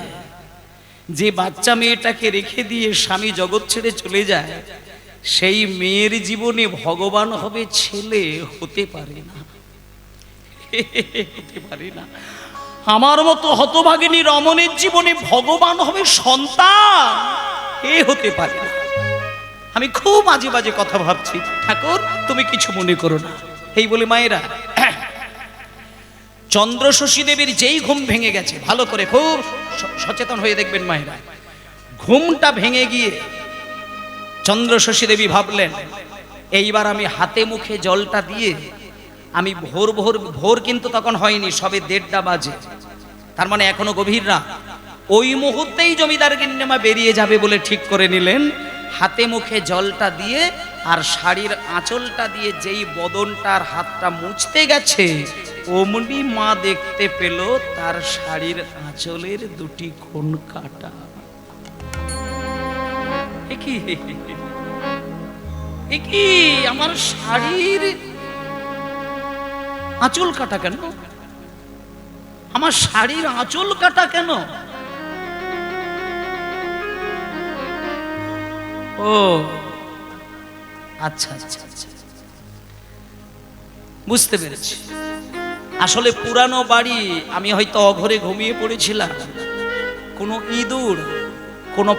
যে বাচ্চা মেয়েটাকে রেখে দিয়ে স্বামী জগৎ ছেড়ে চলে যায়, সেই মেয়ের জীবনে ভগবান হবে ছেলে হতে পারে না, হতে পারে না। আমার মতো হতভাগিনী রমণীর জীবনে ভগবান হবে সন্তান, এ হতে পারে না। আমি খুব বাজে বাজে কথা ভাবছি, ঠাকুর তুমি কিছু মনে করো না। এই বলে মায়েরা, চন্দ্রশশী দেবীর যেই ঘুম ভেঙে গেছে, ভালো করে খুব সচেতন হয়ে দেখবেন মায়েরা, ঘুমটা ভেঙে গিয়ে চন্দ্রশশী দেবী ভাবলেন এইবার আমি হাতে মুখে জলটা দিয়ে আমি ভোর ভোর, ভোর কিন্তু তখন হয়নি, সবে 1:30 বাজে, তার মানে এখনো গভীর রাত। ওই মুহূর্তেই জমিদার গিন্নিমা বেরিয়ে যাবে বলে ঠিক করে নিলেন। হাতে মুখে জলটা দিয়ে আর শাড়ির আঁচলটা দিয়ে যেই বদনটার হাতটা মুছতে গেছে, অমনি মা দেখতে পেল তার শাড়ির আঁচলের দুটি কোণ কাটা। কি আমার শাড়ির আঁচল কাটা কেন? আমার শাড়ির আঁচল কাটা কেন? ও আচ্ছা আচ্ছা আচ্ছা, বুঝতে পেরেছি। আসলে পুরানো বাড়ি, আমি হয়তো অঘরে ঘুমিয়ে পড়েছিলাম, কোনো ইঁদুর, কোনো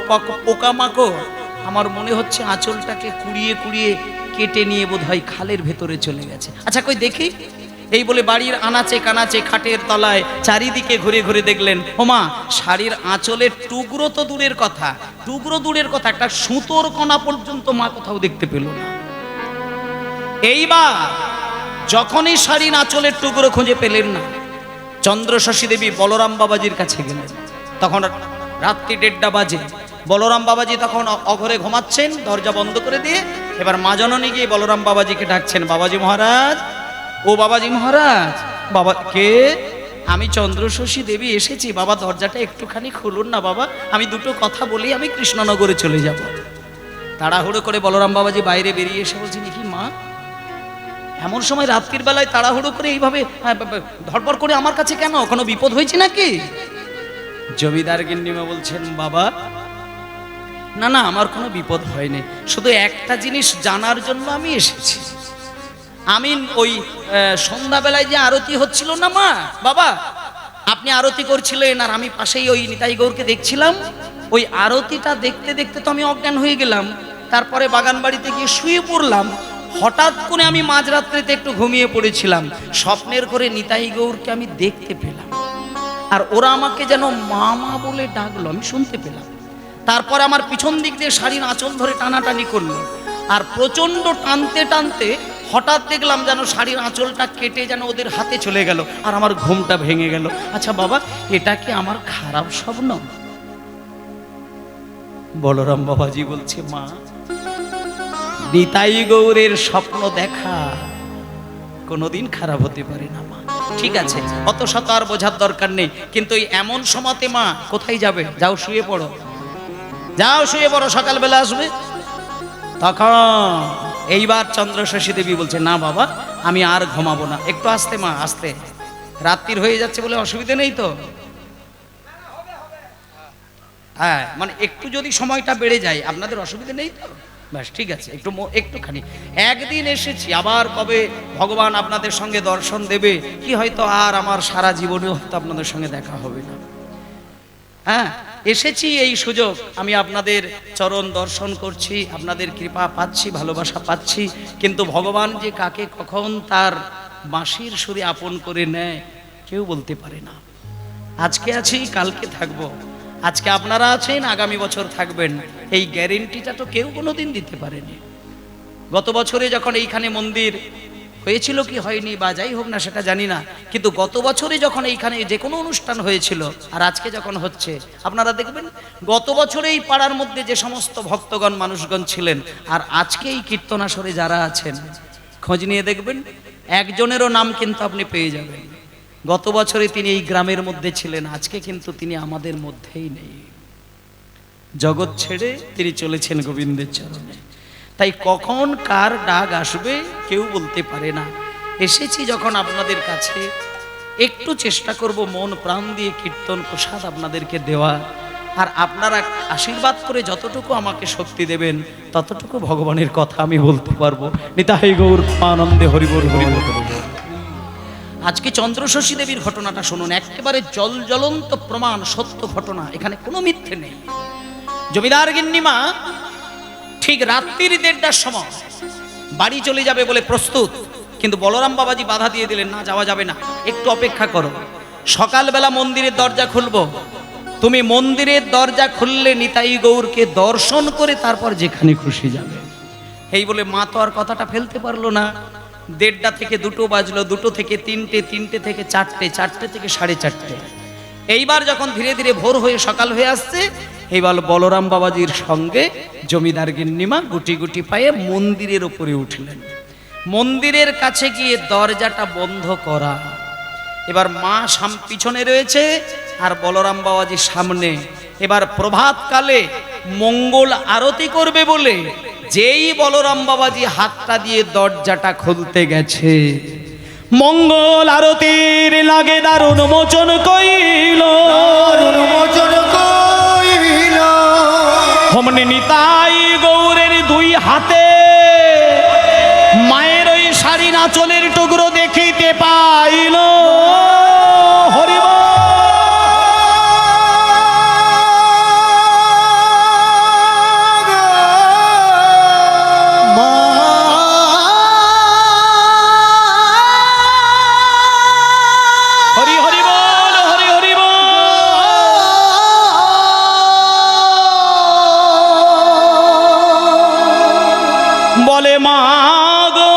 পোকামাকড় আমার মনে হচ্ছে আঁচলটাকে কুড়িয়ে কুড়িয়ে কেটে নিয়ে বোধহয় খালের ভেতরে চলে গেছে। আচ্ছা কই দেখি। এই বলে বাড়ির আনাচে কানাচে খাটের তলায় চারিদিকে ঘুরে ঘুরে দেখলেন, ওমা শাড়ির আঁচলের টুকরো তো দূরের কথা, টুকরো দূরের কথা, একটা সুতোর কণা পর্যন্ত মা কোথাও দেখতে পেল না। এইবার যখনই শাড়ির আঁচলের টুকরো খুঁজে পেলেন না, চন্দ্রশশী দেবী বলরাম বাবাজির কাছে গেলেন। তখন রাত্রি 1:30 বাজে। বলরাম বাবাজি তখন অঘরে ঘুমাচ্ছেন, দরজা বন্ধ করে দিয়ে। এবার মা জননী গিয়ে বলরাম বাবাজিকে ডাকছেন, বাবাজি মহারাজ, ও বাবাজি মহারাজ। বাবা কে? আমি চন্দ্রশশী দেবী এসেছি বাবা, দরজাটা একটুখানি খুলুন না বাবা, আমি দুটো কথা বলি, আমি কৃষ্ণনগরে চলে যাব। তাড়াহুড়ো করে বলরাম বাবাজি বাইরে বেরিয়ে এসে বলছেন, কি মা এমন সময় রাত্রির বেলায় তাড়াহুড়ো করে এইভাবে ধড়পড় করে আমার কাছে কেন? কোনো বিপদ হয়েছে নাকি? জমিদার গিন্নিমা বলছেন, বাবা না না, আমার কোনো বিপদ হয়নি, শুধু একটা জিনিস জানার জন্য আমি এসেছি। আমি ওই সন্ধ্যাবেলায় যে আরতি হচ্ছিল না মা, বাবা আপনি আরতি করছিলেন, আর আমি পাশেই ওই নিতাই গৌরকে দেখছিলাম। ওই আরতিটা দেখতে দেখতে তো আমি অজ্ঞান হয়ে গেলাম, তারপরে বাগান বাড়িতে গিয়ে শুয়ে পড়লাম। হঠাৎ করে আমি মাঝরাত্রিতে একটু ঘুমিয়ে পড়েছিলাম, স্বপ্নের করে নিতাই গৌরকে আমি দেখতে পেলাম, আর ওরা আমাকে যেন মা মা বলে ডাকলো, আমি শুনতে পেলাম। তারপর আমার পিছন দিক দিয়ে শাড়ির আঁচল ধরে টানাটানি করলো, আর প্রচন্ড টানতে টানতে হঠাৎ দেখলাম যেন শাড়ির আঁচলটা কেটে যেন ওদের হাতে চলে গেল, আর আমার ঘুমটা ভেঙে গেল। আচ্ছা বাবা, এটা কি আমার খারাপ স্বপ্ন? বলরাম বাবাজি বলছে, মা নিতাই গৌরের স্বপ্ন দেখা কোনোদিন খারাপ হতে পারে না মা। ঠিক আছে, অত শত আর বোঝার দরকার নেই, কিন্তু এমন সময়তে মা কোথায় যাবে? যাও শুয়ে পড়ো, যাও শুয়ে পড়ো, সকালবেলা আসবে তখন। এইবার চন্দ্রশশী দেবী বলছে, না বাবা আমি আর ঘুমাবো না, একটু আসতে মা, আসতে, রাত্রির হয়ে যাচ্ছে বলে অসুবিধা নেই তো? হ্যাঁ, মানে একটু যদি সময়টা বেড়ে যায় আপনাদের অসুবিধা নেই তো? ব্যাস ঠিক আছে, একটুখানি একদিন এসেছি, আবার কবে ভগবান আপনাদের সঙ্গে দর্শন দেবে কি হয়তো আর আমার সারা জীবনেও হয়তো আপনাদের সঙ্গে দেখা হবে না। হ্যাঁ, এসেছি এই সুযোগ, আমি আপনাদের চরণ দর্শন করছি, আপনাদের কৃপা পাচ্ছি, ভালোবাসা পাচ্ছি, কিন্তু ভগবান যে কাকে কখন তার বাঁশির সুরে আপন করে নেয় কেউ বলতে পারে না। আজকে আছি, কালকে থাকবো, আজকে আপনারা আছেন, আগামী বছর থাকবেন, এই গ্যারেন্টিটা তো কেউ কোনোদিন দিতে পারেনি। গত বছরে যখন এইখানে মন্দির হয়েছিল কি হয়নি বা যাই হোক না সেটা জানি না, কিন্তু গত বছরে যখন এইখানে যে কোনো অনুষ্ঠান হয়েছিল আর আজকে যখন হচ্ছে, আপনারা দেখবেন গত বছরে এই পাড়ার মধ্যে যে সমস্ত ভক্তগণ মানুষগণ ছিলেন আর আজকে এই কীর্তনাসরে যারা আছেন, খোঁজ নিয়ে দেখবেন একজনেরও নাম কিন্তু আপনি পেয়ে যাবেন। গত বছরে তিনি এই গ্রামের মধ্যে ছিলেন, আজকে কিন্তু তিনি আমাদের মধ্যেই নেই, জগৎ ছেড়ে তিনি চলেছেন গোবিন্দের চরণে। তাই কখন কার ডাক আসবে কেউ বলতে পারে না। এসেছি যখন আপনাদের কাছে, একটু চেষ্টা করব মন প্রাণ দিয়ে কীর্তন প্রসাদ আপনাদেরকে দেওয়া, আর আপনারা আশীর্বাদ করে যতটুকু আমাকে শক্তি দেবেন ততটুকু ভগবানের কথা আমি বলতে পারবো। নিতাই গৌর আনন্দে হরিবোল হরিবোল। আজকে চন্দ্রশশী দেবীর ঘটনাটা শুনুন, একেবারে জ্বলন্ত প্রমাণ, সত্য ঘটনা, এখানে কোনো মিথ্যে নেই। জমিদার গিন্নিমা ঠিক রাত্রির 1:30টার সময় বাড়ি চলে যাবে বলে প্রস্তুত, কিন্তু বলরাম বাবাজি বাধা দিয়ে দিলেন, না যাওয়া যাবে না, একটু অপেক্ষা করো, সকালবেলা মন্দিরের দরজা খুলবো, তুমি মন্দিরের দরজা খুললে নিতাই গৌরকে দর্শন করে তারপর যেখানে খুশি যাবে। এই বলে মা তো আর কথাটা ফেলতে পারলো না। 1:30টা থেকে 2টো বাজলো, 2টো থেকে 3টে, 3টে থেকে 4টে, 4টে থেকে 4:30। এইবার যখন ধীরে ধীরে ভোর হয়ে সকাল হয়ে আসছে, এইবার বলরাম বাবাজির সঙ্গে জমিদার গিন্নিমা গুটি গুটি পায়ে মন্দিরের উপরে উঠলেন। মন্দিরের কাছে গিয়ে দরজাটা বন্ধ করা, এবার মা পিছনে রয়েছে আর বলরাম বাবাজি সামনে। এবার প্রভাতকালে মঙ্গল আরতি করবে বলে যেই বলরাম বাবাজি হাতটা দিয়ে দরজাটা খুলতে গেছে, মঙ্গল আরতির লাগে দারুণ মোচন কইল, হমনি নিতাই গৌরের 2 হাতে মায়ের ওই শাড়ি নাচলের টুকরো দেখিতে পাইল। হরিব বলে মা গো,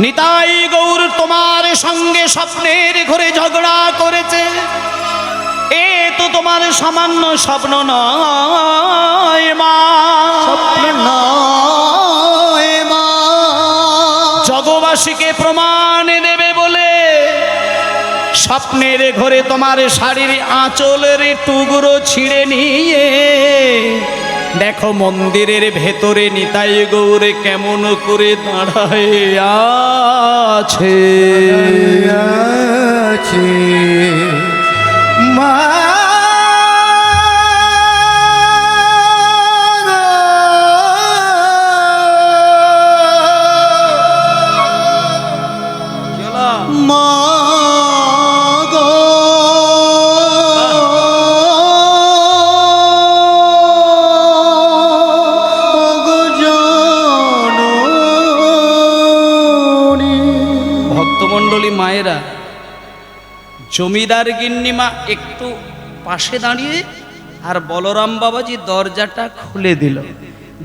নিতাই গৌর তোমার সঙ্গে স্বপ্নের ঘরে ঝগড়া করেছে, এ তো তোমার সামান্য স্বপ্ন নয় মা, স্বপ্ন নয় মা, জগবাসীকে প্রমাণ দেবে বলে স্বপ্নের ঘরে তোমার শাড়ির আঁচলের টুকরো ছিঁড়ে নিয়ে দেখো মন্দিরের ভেতরে নিতাই গৌরে কেমন করে দাঁড়ায় আছে মা। মায়েরা, জমিদার গিন্নিমা একটু পাশে দাঁড়িয়ে আর বলরাম বাবাজি দরজাটা খুলে দিল।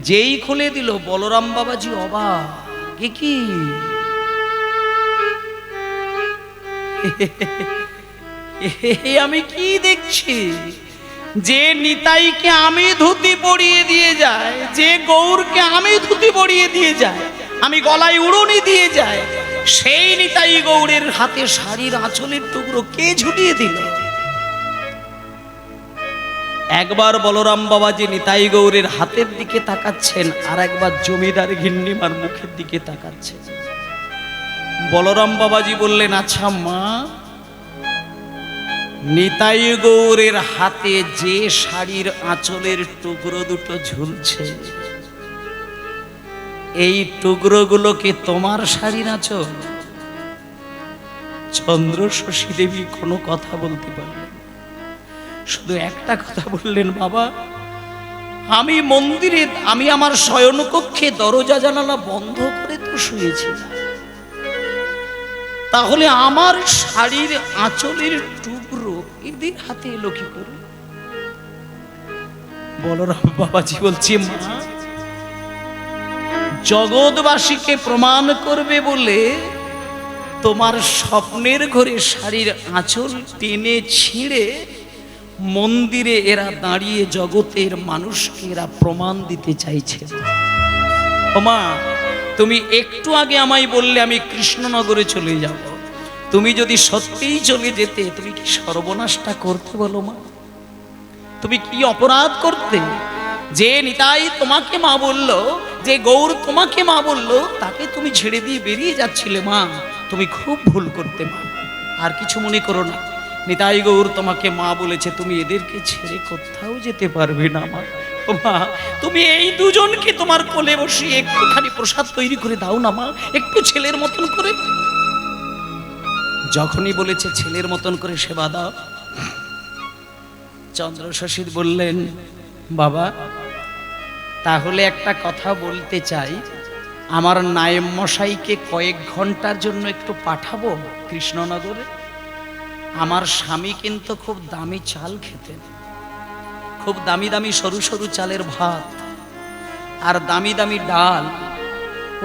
যেই খুলে দিল বলরাম বাবাজি অবাক, কি আমি কি দেখছি, যে নিতাইকে আমি ধুতি পরিয়ে দিয়ে যায়, যে গৌরকে আমি ধুতি পরিয়ে দিয়ে যায়, আমি গলায় উড়নি দিয়ে যায়, সেই নিতাই গৌরের হাতে শাড়ির আঁচলের টুকরো কে ঝুলিয়ে দিল? একবার বলরাম বাবাজি নিতাই গৌরের হাতের দিকে তাকাচ্ছেন, আর একবার জমিদার গিন্নিমার মুখের দিকে তাকাচ্ছেন। বলরাম বাবাজি বললেন, আচ্ছা মা, নিতাই গৌরের হাতে যে শাড়ির আঁচলের টুকরো দুটো ঝুলছে, এই টুকরোগুলো কি তোমার শাড়ির আঁচল? চন্দ্র শশী দেবী কোনো কথা বলতে পারলেন না। শুধু একটা কথা বললেন, বাবা আমি মন্দিরে, আমি আমার শয়নকক্ষে দরজা জানালা বন্ধ করে তো শুয়েছিলাম, তাহলে আমার শাড়ির আঁচলের টুকরো এদের হাতে এলো কি করে? বলরাম বাবাজি বলছে, মা জগৎবাসীকে প্রমাণ করবে বলে তোমার স্বপ্নের ঘরে শাড়ির আঁচল টেনে ছিঁড়ে মন্দিরে এরা দাঁড়িয়ে জগতের মানুষকে এরা প্রমাণ দিতে চাইছে। ও মা, তুমি একটু আগে আমায় বললে আমি কৃষ্ণনগরে চলে যাব, তুমি যদি সত্যিই চলে যেতে তুমি কি সর্বনাশটা করতে বলো মা? তুমি কি অপরাধ করতে যে নিতাই তোমাকে মা বললো, যে গৌর তোমাকে মা বললো, তাকে তুমি ছেড়ে দিয়ে বেরিয়ে যাচ্ছিলে মা? তুমি খুব ভুল করতে মা। আর কিছু মনে করো না, নিতাই গৌর তোমাকে মা বলেছে, তুমি এদেরকে ছেড়ে কোথাও যেতে পারবে না মা। ও মা, তুমি এই দুজনকে তোমার কোলে বসিয়ে একটুখানি প্রসাদ তৈরি করে দাও না মা, একটু ছেলের মতন করে। যখনই বলেছে ছেলের মতন করে সেবা দাও, চন্দ্র শশী বললেন, বাবা তাহলে একটা কথা বলতে চাই, আমার নায়েব মশাইকে কয়েক ঘন্টার জন্য একটু পাঠাবো কৃষ্ণনগরে। আমার স্বামী কিন্তু খুব দামি চাল খেতেন, খুব দামি দামি সরু সরু চালের ভাত আর দামি দামি ডাল।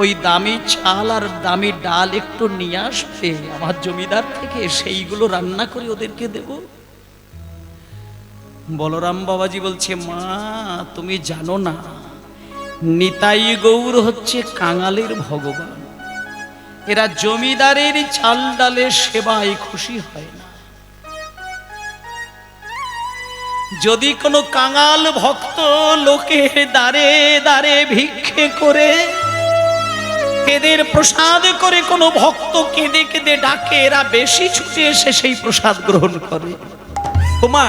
ওই দামি চাল আর দামি ডাল একটু নিয়ে আসবে আমার জমিদার থেকে, সেইগুলো রান্না করে ওদেরকে দেব। বলরাম বাবাজি বলছে, মা তুমি জানো না নিতাই গৌর হচ্ছে কাঙালের ভগবান, এরা জমিদারের চাল ডালে সেবায় খুশি হয় না। যদি কোনো কাঙাল ভক্ত লোকে দাঁড়ে দাঁড়ে ভিক্ষে করে এদের প্রসাদ করে কোনো ভক্ত কেঁদে কেঁদে ডাকে, এরা বেশি ছুটে এসে সেই প্রসাদ গ্রহণ করে। মা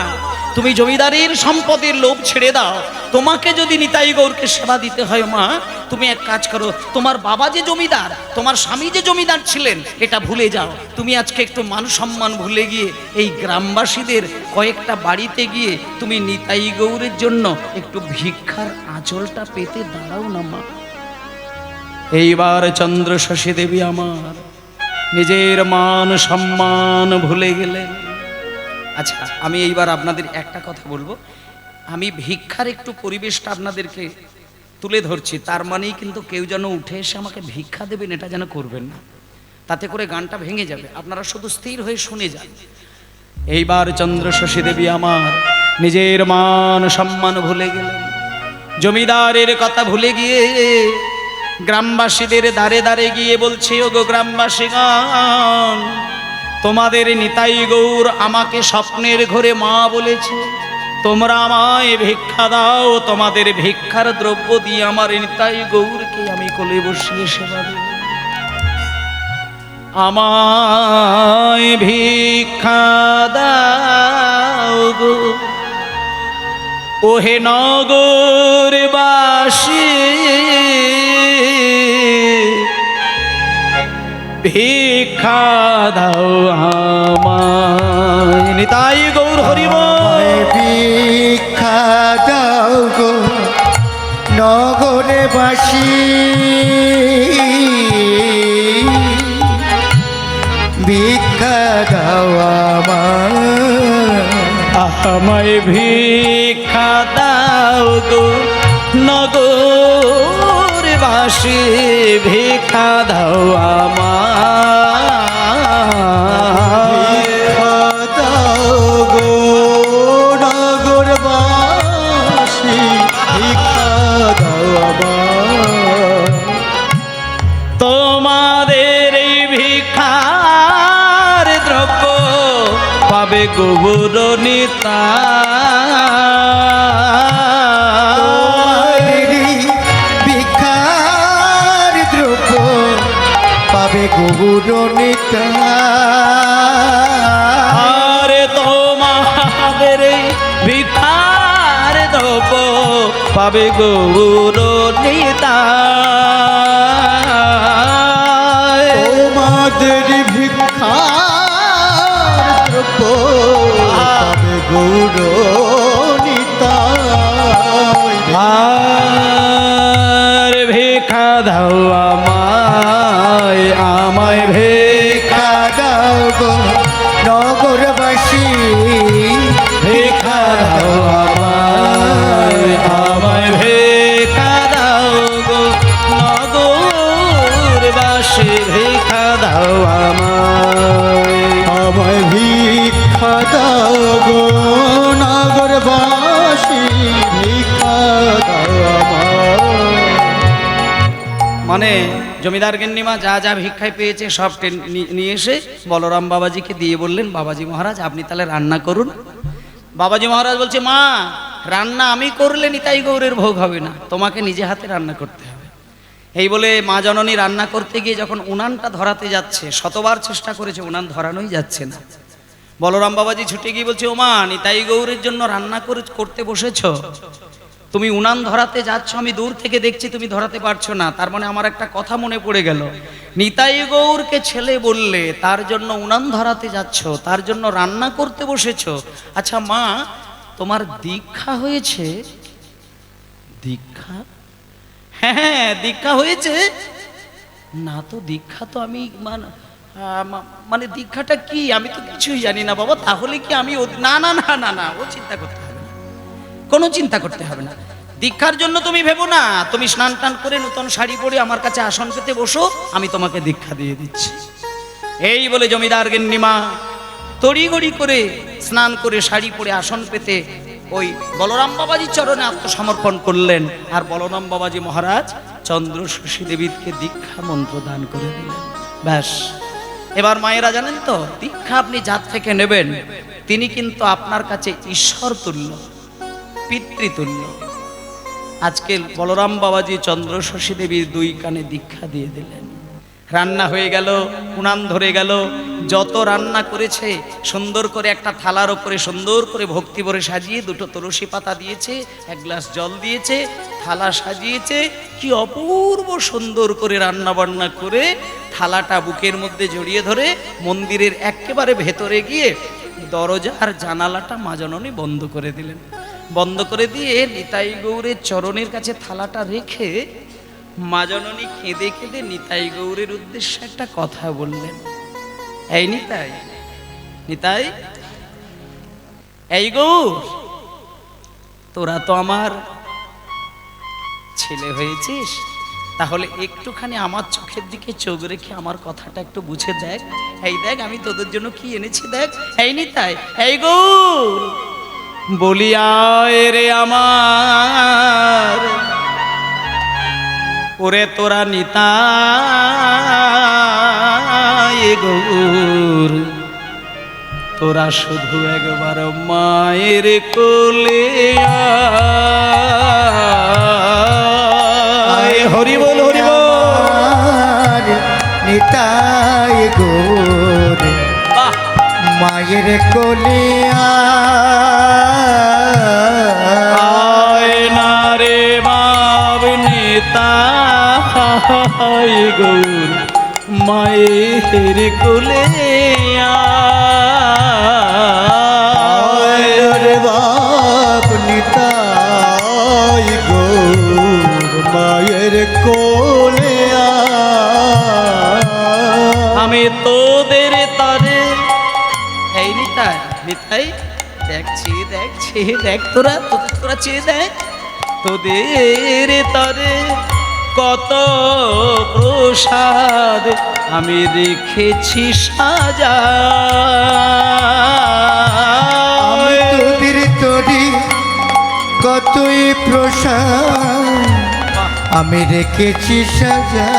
তুমি জমিদারের সম্পদের লোভ ছেড়ে দাও, তোমাকে যদি নিতাই গৌরকে সেবা দিতে হয় মা, তুমি এক কাজ করো, তোমার বাবা যে জমিদার, তোমার স্বামী যে জমিদার ছিলেন এটা ভুলে যাও। তুমি আজকে একটু মান সম্মান ভুলে গিয়ে এই গ্রামবাসীদের কয়েকটা বাড়িতে গিয়ে তুমি নিতাই গৌরের জন্য একটু ভিক্ষার আঁচলটা পেতে দাঁড়াও না মা। এইবার চন্দ্র শশী দেবী আমার নিজের মান সম্মান ভুলে গেলেন। আচ্ছা আমি এইবার আপনাদের একটা কথা বলবো, আমি ভিক্ষার একটু পরিবেশটা আপনাদেরকে তুলে ধরছি, তার মানেই কিন্তু কেউ যেন উঠে এসে আমাকে ভিক্ষা দেবেন এটা যেন করবেন না, তাতে করে গানটা ভেঙে যাবে। আপনারা শুধু স্থির হয়ে শুনে যান। এইবার চন্দ্র শশী দেবী আমার নিজের মান সম্মান ভুলে গেলেন, জমিদারের কথা ভুলে গিয়ে গ্রামবাসীদের দাঁড়ে দাঁড়ে গিয়ে বলছে, ওগো গ্রামবাসীগণ, তোমাদের নিতাই গৌর আমাকে স্বপ্নের ঘরে মা বলেছে, তোমরা আমায় ভিক্ষা দাও, তোমাদের ভিক্ষার দ্রব্য দিয়ে আমার নিতাই গৌরকে আমি কোলে বসিয়ে সেবা দেব। আমায় ভিক্ষা দাও গো ওহে নগরবাসী, ভিক্ষা দাও আমায়। নিতাই গৌর হরিব, ভিক্ষা দাও গো নগরবাসী, ভিক্ষা দাও আমায় ভিক্ষা দাও গো নগরবাসী, ভিক্ষা দাও আমায়। দাও গো নগরবাসী, ভিক্ষা দাও আমায়। তোমাদের এই ভিক্ষার দ্রব্য পাবে গৌর নিতাই, ভিক্ষার দ্রব্য পাবে গৌর নিতাই। আরে তোমাদের এই ভিক্ষার দ্রব্য পাবে গৌর নিতাই, তোমাদের ভিক্ষার তবে গৌর নিতাই আর ভিক্ষা দাও আমায় আমায় ভিক্ষা দাও গো নগরবাসী ভিক্ষা দাও আমায় আমায় ভিক্ষা দাও গো নগরবাসী ভিক্ষা দাও আমায় আমায় ভিক্ষা দাও গো নগরবাসী ভিক্ষা দাও আমায় মানে জমিদার গিন্নিমা যা যা ভিক্ষায় পেয়েছে সব নিয়ে এসে বলরাম বাবাজিকে দিয়ে বললেন, বাবাজি মহারাজ আপনি তাহলে রান্না করুন। বাবাজি মহারাজ বলছে, মা রান্না আমি করলে নিতাই গৌরের ভোগ হবে না, তোমাকে নিজে হাতে রান্না করতে হবে। এই বলে মা জননী রান্না করতে গিয়ে যখন উনানটা ধরাতে যাচ্ছে, শতবার চেষ্টা করেছে, উনান ধরানোই যাচ্ছে না। বলরাম বাবাজি ছুটে গিয়ে বলছে, ও মা নিতাই গৌরের জন্য রান্না করতে বসেছ, তুমি উনান ধরাতে যাচ্ছ, আমি দূর থেকে দেখছি তুমি ধরাতে পারছো না, তার মানে আমার একটা কথা মনে পড়ে গেল, নিতাই গৌরকে ছেলে বললে তার জন্য উনান ধরাতে যাচ্ছ, তার জন্য রান্না করতে বসেছো। আচ্ছা মা তোমার দীক্ষা হয়েছে? দীক্ষা? হ্যাঁ দীক্ষা হয়েছে। না তো দীক্ষা তো আমি মানে দীক্ষাটা কি আমি তো কিছুই জানি না বাবা। তাহলে কি আমি না না না না না ও চিন্তা করতে হবে না, কোনো চিন্তা করতে হবে না। দীক্ষার জন্য তুমি ভেবো না, তুমি স্নান টান করে নতুন শাড়ি পরে আমার কাছে আসন পেতে বসো, আমি তোমাকে দীক্ষা দিয়ে দিচ্ছি। এই বলে জমিদার গিন্নিমা তড়িঘড়ি করে স্নান করে শাড়ি পরে আসন পেতে ওই বলরাম বাবাজির চরণে আত্মসমর্পণ করলেন। আর বলরাম বাবাজি মহারাজ চন্দ্রশশী দেবীকে দীক্ষা মন্ত্র দান করে দিলেন। ব্যাস এবার মায়েরা জানেন তো, দীক্ষা আপনি যার থেকে নেবেন তিনি কিন্তু আপনার কাছে ঈশ্বর তুল্য, পিতৃতুল্য। আজকে বলরাম বাবাজি চন্দ্রশশী দেবীর দুই কানে দীক্ষা দিয়ে দিলেন। রান্না হয়ে গেল, উনান ধরে গেল, যত রান্না করেছে সুন্দর করে একটা থালার ওপরে সুন্দর করে ভক্তি ভরে সাজিয়ে দুটো তুলসী পাতা দিয়েছে, এক গ্লাস জল দিয়েছে, থালা সাজিয়েছে, কি অপূর্ব সুন্দর করে রান্না বান্না করে থালাটা বুকের মধ্যে জড়িয়ে ধরে মন্দিরের একেবারে ভেতরে গিয়ে দরজা আর জানালাটা মা জননী বন্ধ করে দিলেন। বন্ধ করে দিয়ে নিতাই গৌরের চরণের কাছে থালাটা রেখে মা জননী কেঁদে কেঁদে নিতাই গৌরের উদ্দেশ্যে একটা কথা বললেন। এই নিতাই, নিতাই, এই গৌর, তোরা তো আমার ছেলে হয়েছিস, তাহলে একটুখানি আমার চোখের দিকে চোখ রেখে আমার কথাটা একটু বুঝে দেখ। এই দেখ আমি তোদের জন্য কি এনেছি দেখ। এই নিতাই, এই গৌর, বলি আয় রে আমার, ওরে তোরা নিতাই গৌর, তোরা শুধু একবার মায়ের কোলে আয়। হরি বল হরি বল। নিতাই গৌর মায়ের কোলে আয় না রে বাব নিতাই গৌর মায়ের কোলে আয় রে বাপ নিতাই গৌর মায়ের কোলে আমি তোদের তারে। এই নিতাই, নিতাই দেখছি দেখছি দেখ, তোরা তোরা চেয়ে দেখ, তোদের তারে কত প্রসাদ আমি রেখেছি সাজা। তোদের তরি কতই প্রসাদ আমি রেখেছি সাজা।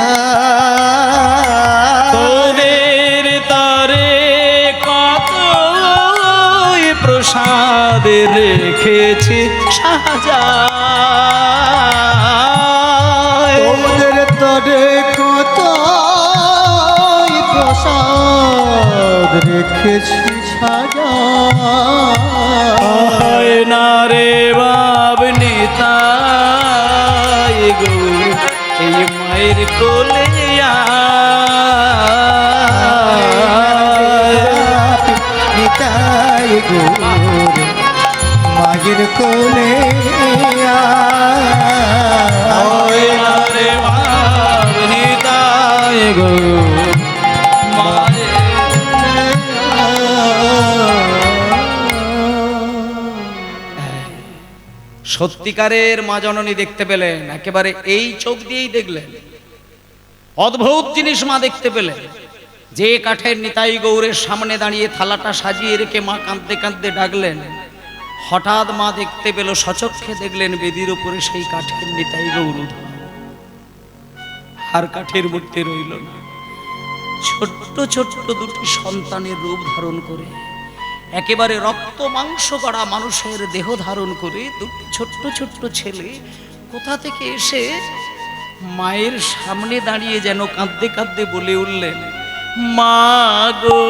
তোদের তারে কত প্রসাদ রেখেছি সাজা। তোদের তরে কত প্রসাদ রেখেছি সাজা। না রে বাব নিতাই গৌর এই মায়ের কোলে নিতাই ঠাকুর মায়ের কোলে ওই না রে বাপ নিতাই গৌর সত্যিকারের মা জননী দেখতে পেলেন, একেবারে এই চোখ দিয়েই দেখলেন। অদ্ভুত জিনিস মা দেখতে পেলেন। যে কাঠের নিতাই গৌরের সামনে দাঁড়িয়ে থালাটা সাজিয়ে রেখে মা কাঁদতে কাঁদতে ডাকলেন, হঠাৎ মা দেখতে পেল, সচক্ষে দেখলেন বেদির উপরে সেই কাঠের নিতাই গৌর আর কাঠের মূর্তি রইল না। ছোট্ট ছোট্ট দুটি সন্তানের রূপ ধারণ করে, একেবারে রক্ত মাংস গড়া মানুষের দেহ ধারণ করে দুটি ছোট্ট ছোট্ট ছেলে কোথা থেকে এসে মায়ের সামনে দাঁড়িয়ে যেন কাঁদতে কাঁদতে বলে উঠলেন, মা গো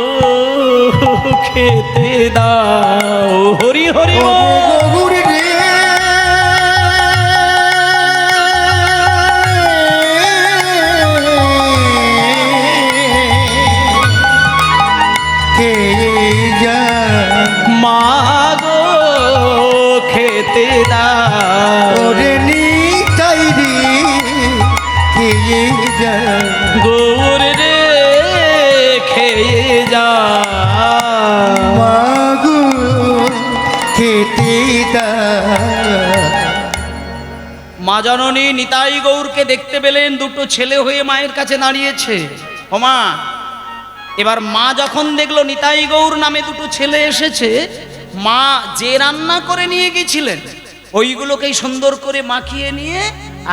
খেতে দাও। হরি হরি গৌর রে কে যা মা গো খেতে দাও। ওরে নিতাই রে কে যা গৌর রে খেয়ে যা। মাগো খেতে দা। মা জননী নিতাই গৌরকে দেখতে পেলেন, দুটো ছেলে হয়ে মায়ের কাছে দাঁড়িয়েছে। ও মা, এবার মা যখন দেখলো নিতাই গৌর নামে দুটো ছেলে এসেছে, মা যে রান্না করে নিয়ে গেছিলেন ওইগুলোকেই সুন্দর করে মাখিয়ে নিয়ে